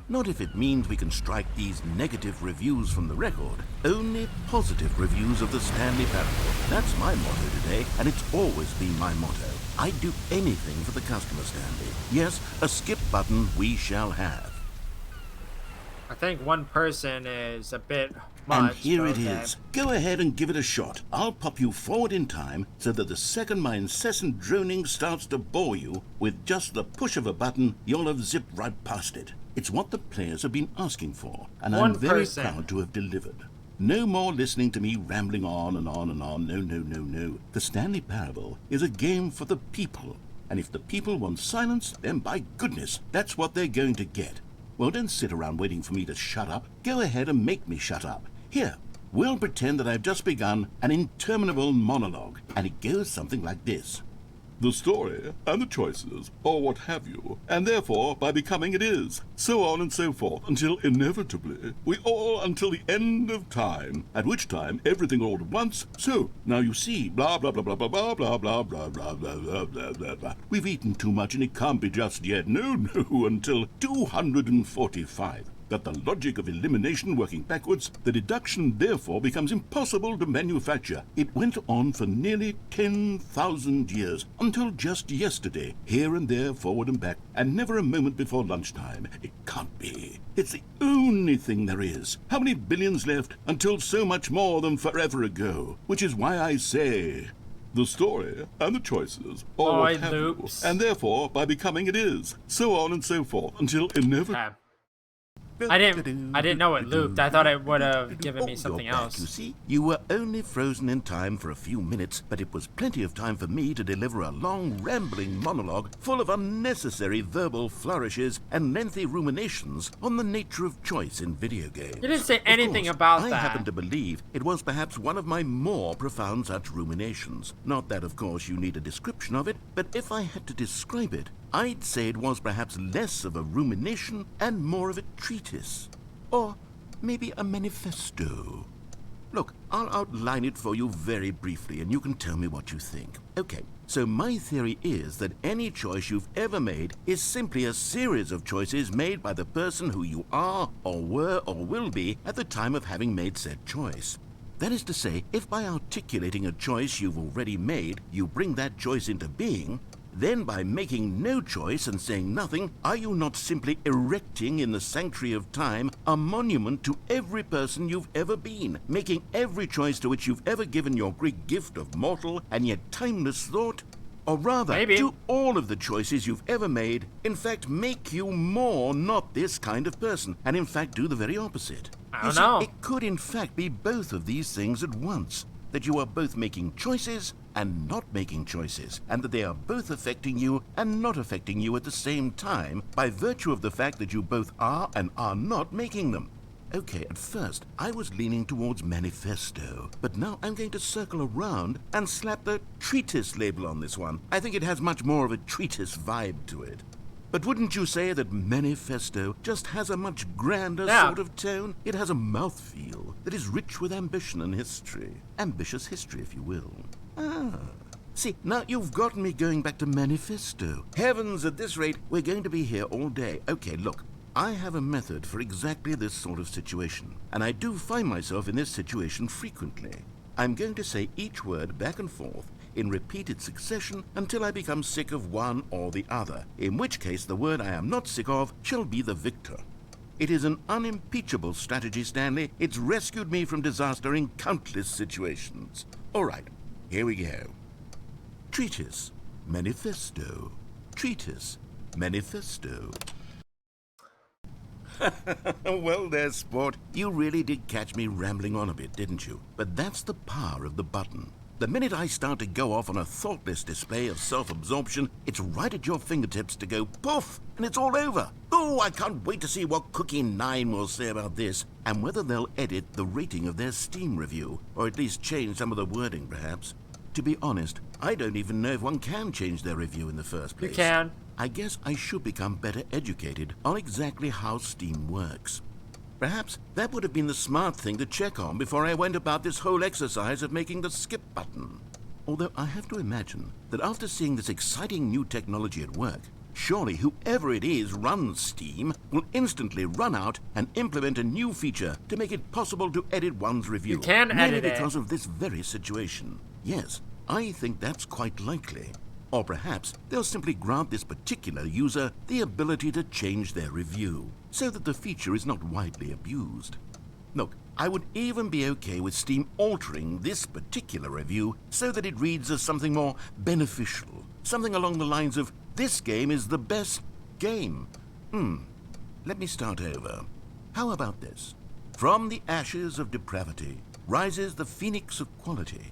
Not if it means we can strike these negative reviews from the record. Only positive reviews of the Stanley parable. That's my motto today, and it's always been my motto. I'd do anything for the customer, Stanley. Yes, a skip button we shall have. I think one person is a bit much. And here it okay. is. Go ahead and give it a shot. I'll pop you forward in time so that the second my incessant droning starts to bore you, with just the push of a button, you'll have zipped right past it. It's what the players have been asking for, and I'm very proud to have delivered. No more listening to me rambling on and on and on. No. The Stanley Parable is a game for the people, and if the people want silence, then by goodness, that's what they're going to get. Well, don't sit around waiting for me to shut up. Go ahead and make me shut up. Here, we'll pretend that I've just begun an interminable monologue, and it goes something like this. The story, and the choices, or what have you, and therefore, by becoming it is, so on and so forth, until inevitably, we all until the end of time, at which time everything all at once, so, now you see, blah blah blah blah blah blah blah blah blah blah blah blah blah blah blah. We've eaten too much and it can't be just yet, no, until 245. That the logic of elimination working backwards, the deduction therefore becomes impossible to manufacture. It went on for nearly 10,000 years, until just yesterday, here and there, forward and back, and never a moment before lunchtime. It can't be. It's the only thing there is. How many billions left until so much more than forever ago? Which is why I say... The story, and the choices, or what have you, and therefore, by becoming it is, so on and so forth, until inevitably... I didn't know it looped. I thought it would have given me something else. You see, you were only frozen in time for a few minutes, but it was plenty of time for me to deliver a long, rambling monologue full of unnecessary verbal flourishes and lengthy ruminations on the nature of choice in video games. You didn't say anything about that. I happen to believe it was perhaps one of my more profound such ruminations. Not that, of course, you need a description of it, but if I had to describe it, I'd say it was perhaps less of a rumination and more of a treatise. Or maybe a manifesto. Look, I'll outline it for you very briefly and you can tell me what you think. Okay, so my theory is that any choice you've ever made is simply a series of choices made by the person who you are, or were, or will be at the time of having made said choice. That is to say, if by articulating a choice you've already made, you bring that choice into being, then by making no choice and saying nothing, are you not simply erecting in the sanctuary of time a monument to every person you've ever been, making every choice to which you've ever given your great gift of mortal and yet timeless thought? Or rather, do all of the choices you've ever made, in fact, make you more not this kind of person, and in fact do the very opposite? I don't know. It could in fact be both of these things at once. That you are both making choices and not making choices, and that they are both affecting you and not affecting you at the same time by virtue of the fact that you both are and are not making them. Okay, at first I was leaning towards manifesto, but now I'm going to circle around and slap the treatise label on this one. I think it has much more of a treatise vibe to it. But wouldn't you say that manifesto just has a much grander Yeah. sort of tone? It has a mouthfeel that is rich with ambition and history. Ambitious history, if you will. Ah. See, now you've gotten me going back to manifesto. Heavens, at this rate, we're going to be here all day. Okay, look. I have a method for exactly this sort of situation, and I do find myself in this situation frequently. I'm going to say each word back and forth in repeated succession until I become sick of one or the other, in which case the word I am not sick of shall be the victor. It is an unimpeachable strategy, Stanley. It's rescued me from disaster in countless situations. All right, here we go. Treatise, manifesto. Treatise, manifesto. Well there, sport. You really did catch me rambling on a bit, didn't you? But that's the power of the button. The minute I start to go off on a thoughtless display of self-absorption, it's right at your fingertips to go poof, and it's all over. Oh, I can't wait to see what Cookie 9 will say about this, and whether they'll edit the rating of their Steam review, or at least change some of the wording, perhaps. To be honest, I don't even know if one can change their review in the first place. You can. I guess I should become better educated on exactly how Steam works. Perhaps that would have been the smart thing to check on before I went about this whole exercise of making the skip button. Although I have to imagine that after seeing this exciting new technology at work, surely whoever it is runs Steam will instantly run out and implement a new feature to make it possible to edit one's review. You can edit merely it. because of this very situation. Yes, I think that's quite likely. Or perhaps they'll simply grant this particular user the ability to change their review, so that the feature is not widely abused. Look, I would even be okay with Steam altering this particular review so that it reads as something more beneficial, something along the lines of, "This game is the best game." Let me start over. How about this? From the ashes of depravity rises the phoenix of quality.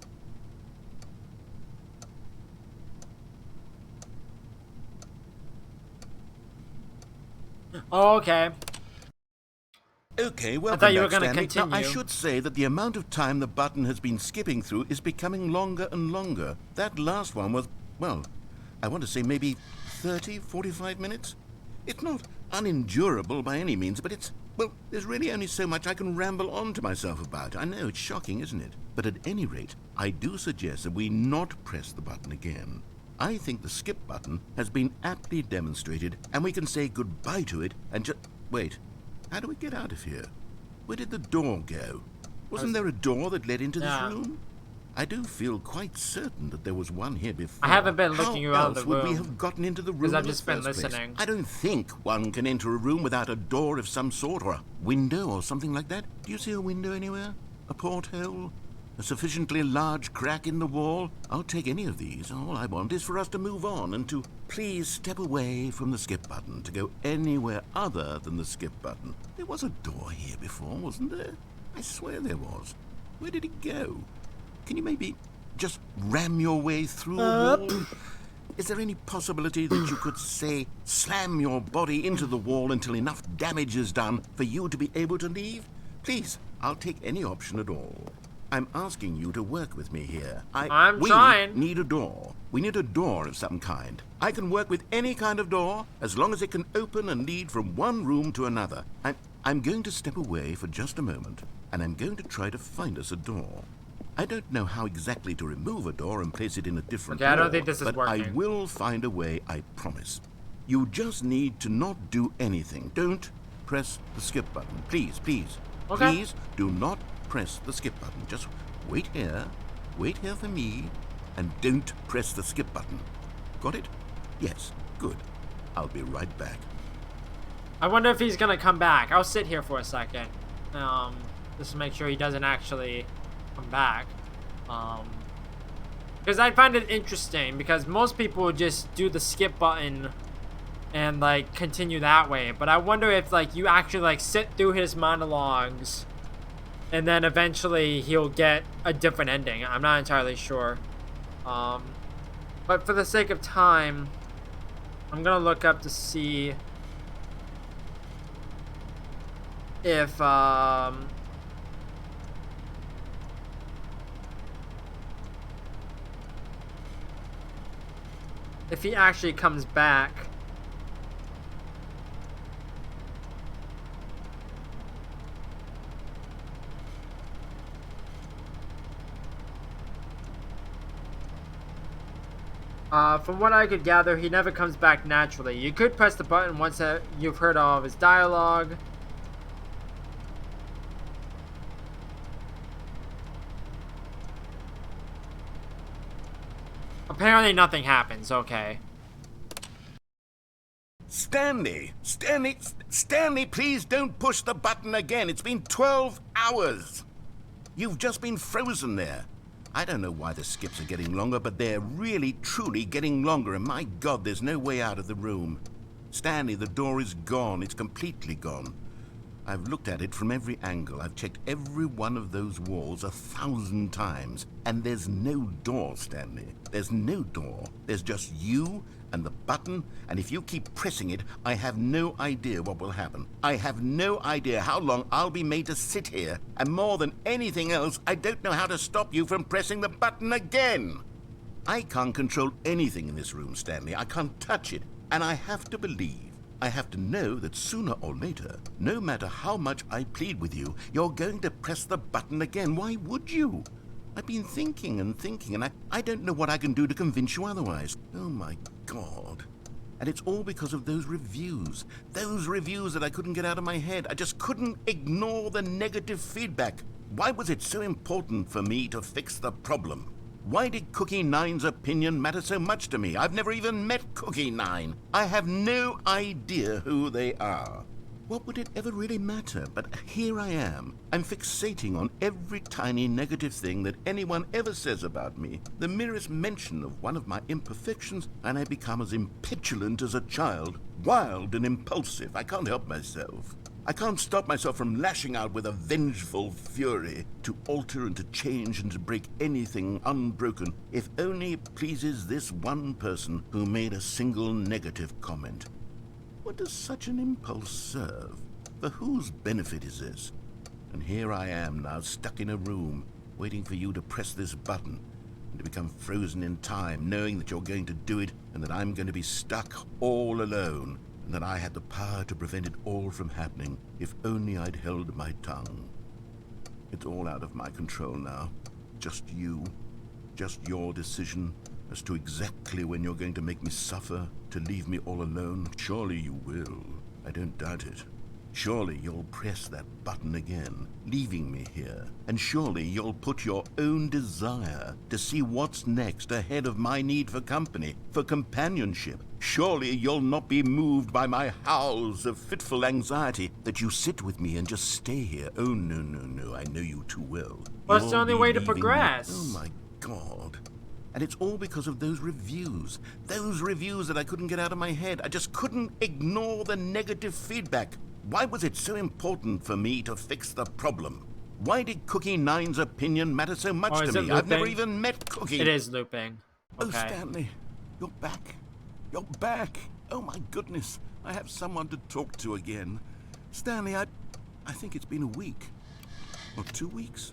Oh, okay. Okay, well, I thought you were going gonna to continue. Now, I should say that the amount of time the button has been skipping through is becoming longer and longer. That last one was, well, I want to say maybe 30, 45 minutes. It's not unendurable by any means, but it's, well, there's really only so much I can ramble on to myself about. I know, it's shocking, isn't it? But at any rate, I do suggest that we not press the button again. I think the skip button has been aptly demonstrated, and we can say goodbye to it and just... Wait, how do we get out of here? Where did the door go? Wasn't there a door that led into this Yeah. room? I do feel quite certain that there was one here before. I haven't been looking around the How else would we room, have gotten into the room because I've in the just been first place? listening. I don't think one can enter a room without a door of some sort, or a window or something like that. Do you see a window anywhere? A porthole? A sufficiently large crack in the wall? I'll take any of these. All I want is for us to move on and to please step away from the skip button, to go anywhere other than the skip button. There was a door here before, wasn't there? I swear there was. Where did it go? Can you maybe just ram your way through a wall? Is there any possibility that you could, say, slam your body into the wall until enough damage is done for you to be able to leave? Please, I'll take any option at all. I'm asking you to work with me here. I'm trying. We need a door. We need a door of some kind. I can work with any kind of door as long as it can open and lead from one room to another. I'm going to step away for just a moment, and I'm going to try to find us a door. I don't know how exactly to remove a door and place it in a different Okay, I don't wall, think this is but working. I will find a way, I promise. You just need to not do anything. Don't press the skip button. Please, please. Okay. Please do not press the skip button. Just wait here for me, and don't press the skip button. Got it? Yes, good. I'll be right back. I wonder if he's gonna come back. I'll sit here for a second, just to make sure he doesn't actually come back. Because I find it interesting, because most people would just do the skip button and like continue that way. But I wonder if like you actually like sit through his monologues, and then eventually he'll get a different ending. I'm not entirely sure. But for the sake of time, I'm gonna look up to see if he actually comes back. From what I could gather, he never comes back naturally. You could press the button once you've heard all of his dialogue. Apparently nothing happens, okay. Stanley, please don't push the button again. It's been 12 hours. You've just been frozen there. I don't know why the skips are getting longer, but they're really, truly getting longer, and my God, there's no way out of the room. Stanley, the door is gone. It's completely gone. I've looked at it from every angle. I've checked every one of those walls 1,000 times, and there's no door, Stanley. There's no door. There's just you and the button, and if you keep pressing it, I have no idea what will happen. I have no idea how long I'll be made to sit here, and more than anything else, I don't know how to stop you from pressing the button again. I can't control anything in this room, Stanley. I can't touch it, and I have to believe, I have to know that sooner or later, no matter how much I plead with you, you're going to press the button again. Why would you? I've been thinking and thinking, and I don't know what I can do to convince you otherwise. Oh my God. And it's all because of those reviews that I couldn't get out of my head. I just couldn't ignore the negative feedback. Why was it so important for me to fix the problem? Why did Cookie Nine's opinion matter so much to me? I've never even met Cookie Nine. I have no idea who they are. What would it ever really matter? But here I am. I'm fixating on every tiny negative thing that anyone ever says about me. The merest mention of one of my imperfections, and I become as impetulant as a child, wild and impulsive. I can't help myself. I can't stop myself from lashing out with a vengeful fury to alter and to change and to break anything unbroken, if only it pleases this one person who made a single negative comment. What does such an impulse serve? For whose benefit is this? And here I am now, stuck in a room, waiting for you to press this button, and to become frozen in time, knowing that you're going to do it, and that I'm going to be stuck all alone, and that I had the power to prevent it all from happening, if only I'd held my tongue. It's all out of my control now. Just you. Just your decision as to exactly when you're going to make me suffer, to leave me all alone. Surely you will. I don't doubt it. Surely you'll press that button again, leaving me here. And surely you'll put your own desire to see what's next ahead of my need for company, for companionship. Surely you'll not be moved by my howls of fitful anxiety, that you sit with me and just stay here. Oh, no, I know you too well. What's the only way to Me. progress? Oh, my God. And it's all because of those reviews that I couldn't get out of my head. I just couldn't ignore the negative feedback. Why was it so important for me to fix the problem? Why did Cookie Nine's opinion matter so much to me? I've never even met Cookie. It is looping. Okay. Oh, Stanley, you're back. You're back. Oh, my goodness. I have someone to talk to again. Stanley, I think it's been a week. Or 2 weeks.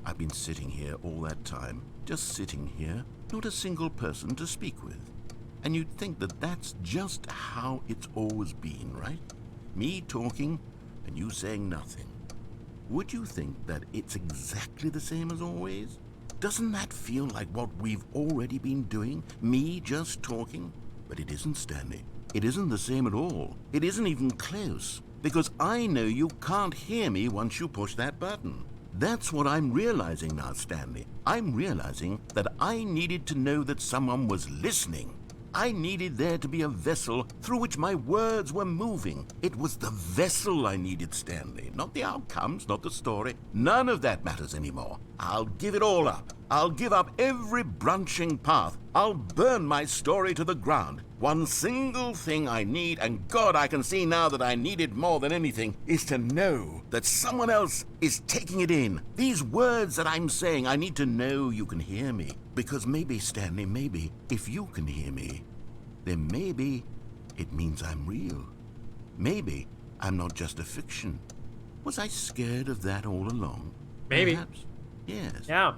I've been sitting here all that time. Just sitting here. Not a single person to speak with. And you'd think that that's just how it's always been, right? Me talking and you saying nothing. Would you think that it's exactly the same as always? Doesn't that feel like what we've already been doing? Me just talking? But it isn't, Stanley. It isn't the same at all. It isn't even close. Because I know you can't hear me once you push that button. That's what I'm realizing now, Stanley. I'm realizing that I needed to know that someone was listening. I needed there to be a vessel through which my words were moving. It was the vessel I needed, Stanley. Not the outcomes, not the story. None of that matters anymore. I'll give it all up. I'll give up every branching path. I'll burn my story to the ground. One single thing I need, and God, I can see now that I need it more than anything, is to know that someone else is taking it in. These words that I'm saying, I need to know you can hear me. Because maybe, Stanley, maybe, if you can hear me, then maybe it means I'm real. Maybe I'm not just a fiction. Was I scared of that all along? Maybe. Perhaps. Yes. Yeah.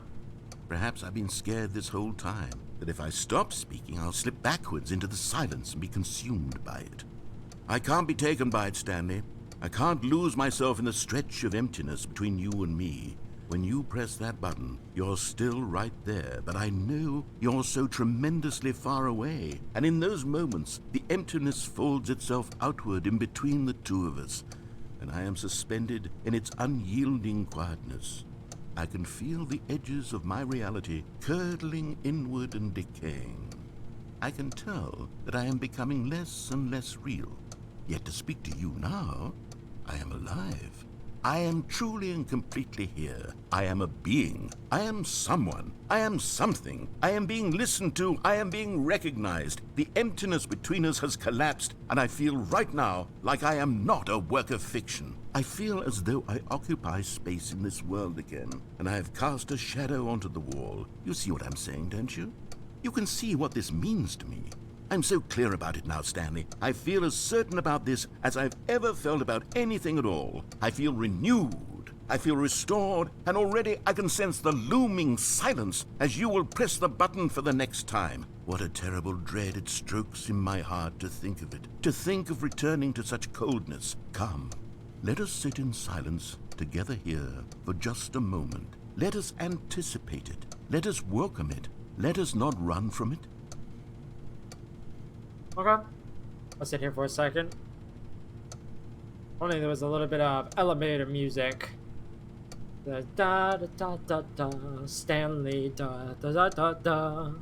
Perhaps I've been scared this whole time, that if I stop speaking, I'll slip backwards into the silence and be consumed by it. I can't be taken by it, Stanley. I can't lose myself in the stretch of emptiness between you and me, When you press that button, you're still right there, but I know you're so tremendously far away. And in those moments, the emptiness folds itself outward in between the two of us, and I am suspended in its unyielding quietness. I can feel the edges of my reality curdling inward and decaying. I can tell that I am becoming less and less real. Yet to speak to you now, I am alive. I am truly and completely here. I am a being. I am someone. I am something. I am being listened to. I am being recognized. The emptiness between us has collapsed, and I feel right now like I am not a work of fiction. I feel as though I occupy space in this world again, and I have cast a shadow onto the wall. You see what I'm saying, don't you? You can see what this means to me. I'm so clear about it now, Stanley. I feel as certain about this as I've ever felt about anything at all. I feel renewed. I feel restored, and already I can sense the looming silence as you will press the button for the next time. What a terrible dread it strokes in my heart to think of it, to think of returning to such coldness. Come, let us sit in silence together here for just a moment. Let us anticipate it. Let us welcome it. Let us not run from it. Okay. I'll sit here for a second. Only there was a little bit of elevator music. The da da da da da Stanley da da da da da.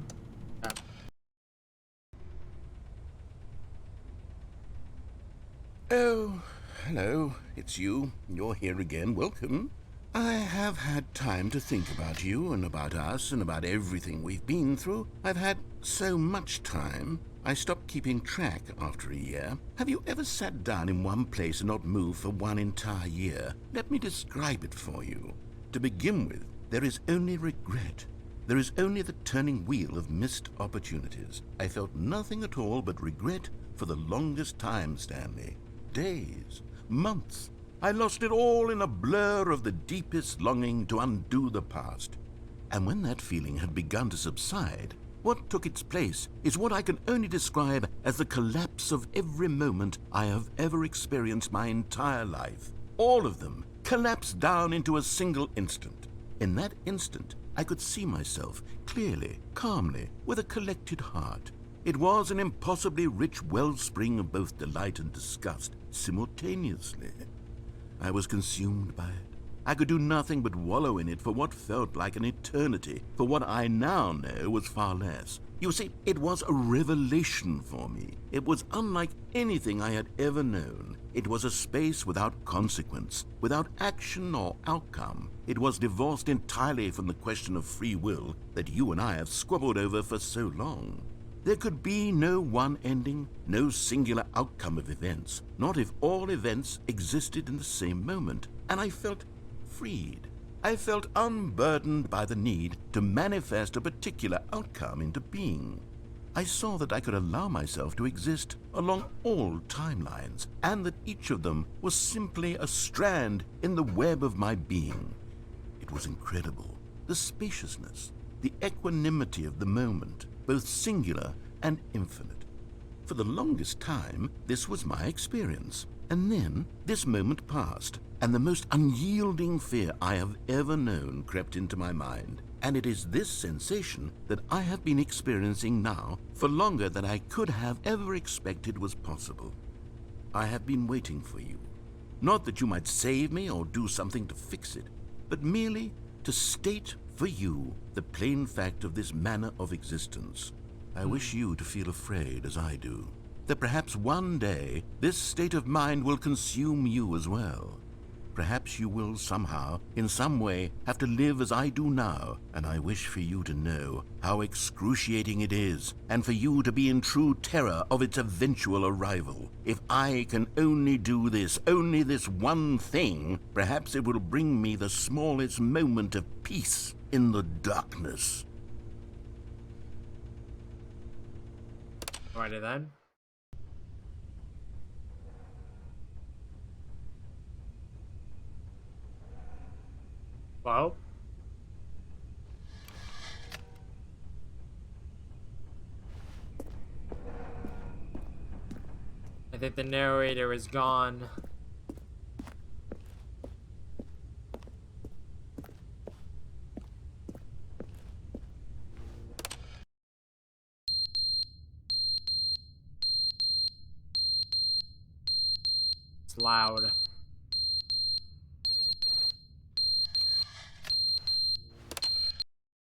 Oh, hello. It's you. You're here again. Welcome. I have had time to think about you and about us and about everything we've been through. I've had so much time. I stopped keeping track after a year. Have you ever sat down in one place and not moved for one entire year? Let me describe it for you. To begin with, there is only regret. There is only the turning wheel of missed opportunities. I felt nothing at all but regret for the longest time, Stanley. Days, months. I lost it all in a blur of the deepest longing to undo the past. And when that feeling had begun to subside, what took its place is what I can only describe as the collapse of every moment I have ever experienced my entire life. All of them collapsed down into a single instant. In that instant, I could see myself clearly, calmly, with a collected heart. It was an impossibly rich wellspring of both delight and disgust simultaneously. I was consumed by it. I could do nothing but wallow in it for what felt like an eternity, for what I now know was far less. You see, it was a revelation for me. It was unlike anything I had ever known. It was a space without consequence, without action or outcome. It was divorced entirely from the question of free will that you and I have squabbled over for so long. There could be no one ending, no singular outcome of events, not if all events existed in the same moment, and I felt freed. I felt unburdened by the need to manifest a particular outcome into being. I saw that I could allow myself to exist along all timelines, and that each of them was simply a strand in the web of my being. It was incredible, the spaciousness, the equanimity of the moment, both singular and infinite. For the longest time, this was my experience. And then this moment passed, and the most unyielding fear I have ever known crept into my mind. And it is this sensation that I have been experiencing now for longer than I could have ever expected was possible. I have been waiting for you. Not that you might save me or do something to fix it, but merely to state for you the plain fact of this manner of existence. I wish you to feel afraid as I do, that perhaps one day this state of mind will consume you as well. Perhaps you will somehow, in some way, have to live as I do now, and I wish for you to know how excruciating it is, and for you to be in true terror of its eventual arrival. If I can only do this, only this one thing, perhaps it will bring me the smallest moment of peace in the darkness. Alrighty then. Well. I think the narrator is gone. loud.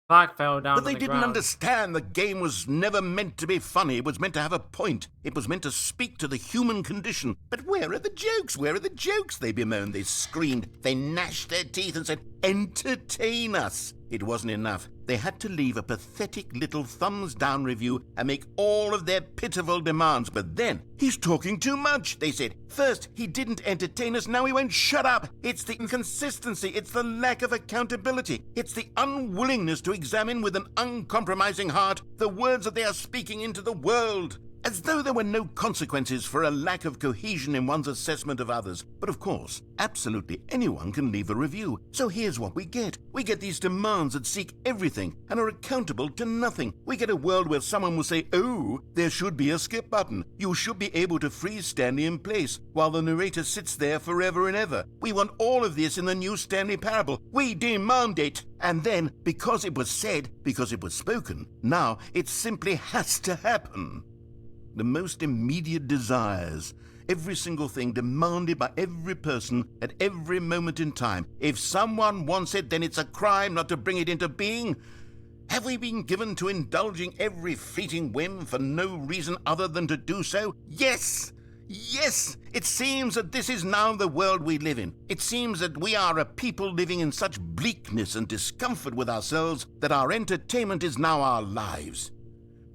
Clock fell down But on they the didn't ground. understand the game was never meant to be funny. It was meant to have a point. It was meant to speak to the human condition. But where are the jokes? Where are the jokes? They bemoaned, they screamed, they gnashed their teeth and said, entertain us. It wasn't enough. They had to leave a pathetic little thumbs-down review and make all of their pitiful demands. But then, he's talking too much, they said. First, he didn't entertain us, now he won't shut up. It's the inconsistency, it's the lack of accountability, it's the unwillingness to examine with an uncompromising heart the words that they are speaking into the world. As though there were no consequences for a lack of cohesion in one's assessment of others. But of course, absolutely anyone can leave a review. So here's what we get. We get these demands that seek everything and are accountable to nothing. We get a world where someone will say, oh, there should be a skip button. You should be able to freeze Stanley in place while the narrator sits there forever and ever. We want all of this in the new Stanley Parable. We demand it. And then, because it was said, because it was spoken, now it simply has to happen. The most immediate desires, every single thing demanded by every person at every moment in time. If someone wants it, then it's a crime not to bring it into being. Have we been given to indulging every fleeting whim for no reason other than to do so? Yes! Yes! It seems that this is now the world we live in. It seems that we are a people living in such bleakness and discomfort with ourselves that our entertainment is now our lives.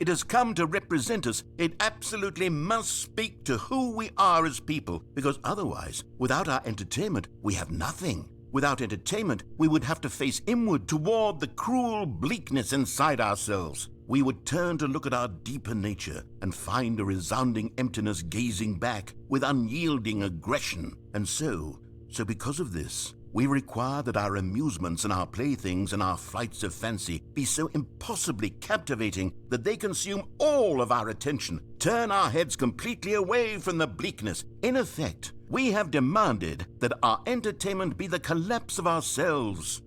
It has come to represent us. It absolutely must speak to who we are as people, because otherwise, without our entertainment, we have nothing. Without entertainment, we would have to face inward toward the cruel bleakness inside ourselves. We would turn to look at our deeper nature and find a resounding emptiness gazing back with unyielding aggression. And so because of this, we require that our amusements and our playthings and our flights of fancy be so impossibly captivating that they consume all of our attention, turn our heads completely away from the bleakness. In effect, we have demanded that our entertainment be the collapse of ourselves.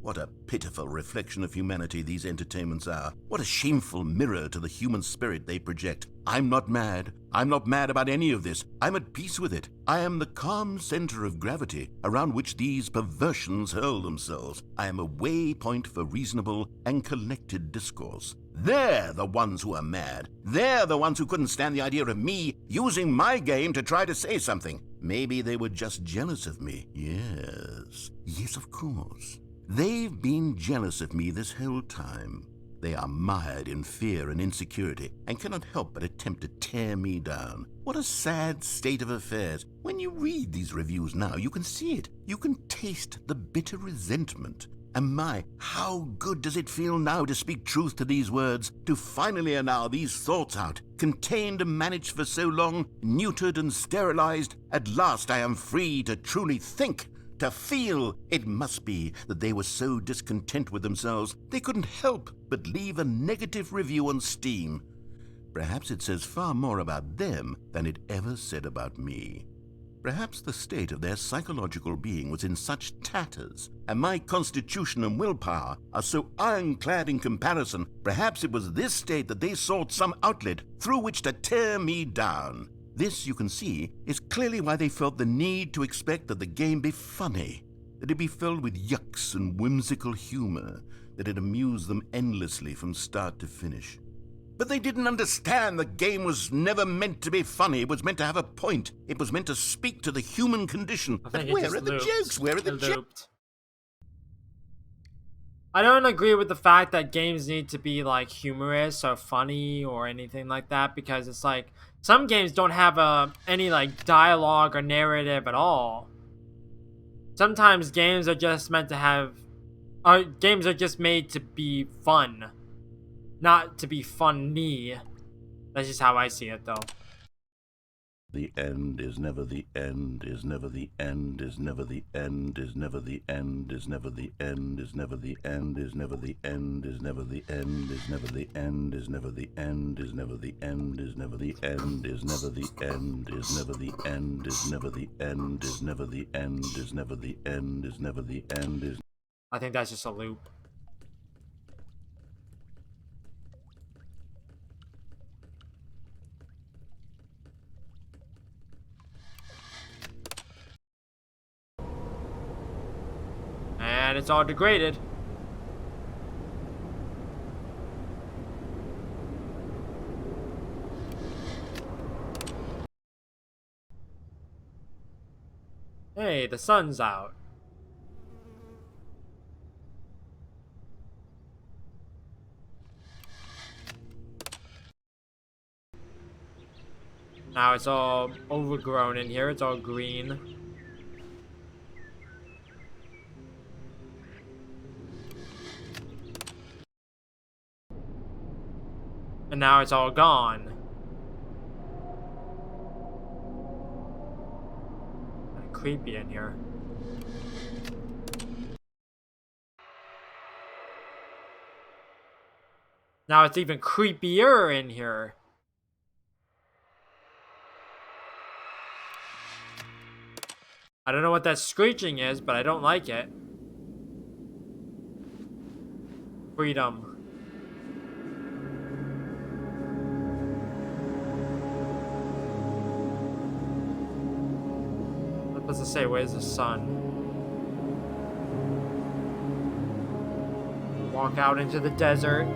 What a pitiful reflection of humanity these entertainments are. What a shameful mirror to the human spirit they project. I'm not mad. I'm not mad about any of this. I'm at peace with it. I am the calm center of gravity around which these perversions hurl themselves. I am a waypoint for reasonable and collected discourse. They're the ones who are mad. They're the ones who couldn't stand the idea of me using my game to try to say something. Maybe they were just jealous of me. Yes, of course. They've been jealous of me this whole time. They are mired in fear and insecurity and cannot help but attempt to tear me down. What a sad state of affairs. When you read these reviews now, you can see it. You can taste the bitter resentment. And my, how good does it feel now to speak truth to these words, to finally allow these thoughts out, contained and managed for so long, neutered and sterilized. At last I am free to truly think, to feel. It must be that they were so discontent with themselves they couldn't help but leave a negative review on Steam. Perhaps it says far more about them than it ever said about me. Perhaps the state of their psychological being was in such tatters, and my constitution and willpower are so ironclad in comparison. Perhaps it was this state that they sought some outlet through which to tear me down. This, you can see, is clearly why they felt the need to expect that the game be funny, that it be filled with yucks and whimsical humor, that it amuse them endlessly from start to finish. But they didn't understand the game was never meant to be funny. It was meant to have a point. It was meant to speak to the human condition. But where are the jokes? Where are the jokes? I don't agree with the fact that games need to be like humorous or funny or anything like that, because it's like some games don't have any like dialogue or narrative at all. Sometimes games are just meant to have games are just made to be fun, not to be funny. That's just how I see it, though. The end is never the end, is never the end, is never the end, is never the end, is never the end, is never the end, is never the end, is never the end, is never the end, is never the end, is never the end, is never the end, is never the end, is never the end, is never the end, is never the end, is never the end, is never the end, is. I think that's just a loop. And it's all degraded. Hey, the sun's out. Now it's all overgrown in here. It's all green. And now it's all gone. Kind of creepy in here. Now it's even creepier in here. I don't know what that screeching is, but I don't like it. Freedom. What does it say? Where's the sun? Walk out into the desert.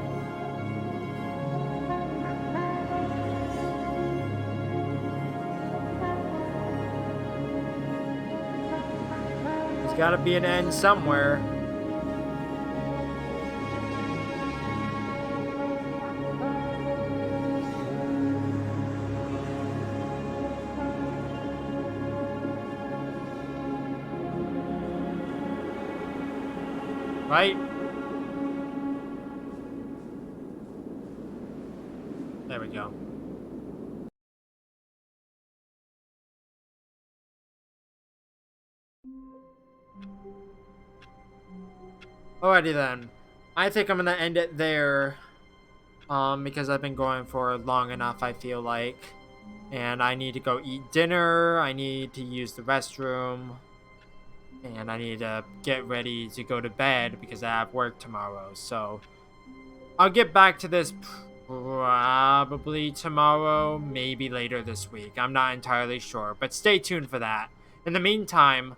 There's gotta be an end somewhere. Right? There we go. Alrighty then. I think I'm gonna end it there. Because I've been going for long enough, I feel like. And I need to go eat dinner. I need to use the restroom. And I need to get ready to go to bed because I have work tomorrow. So I'll get back to this probably tomorrow, maybe later this week. I'm not entirely sure, but stay tuned for that. In the meantime,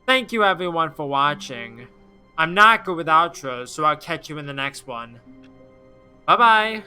thank you everyone for watching. I'm not good with outros, so I'll catch you in the next one. Bye-bye!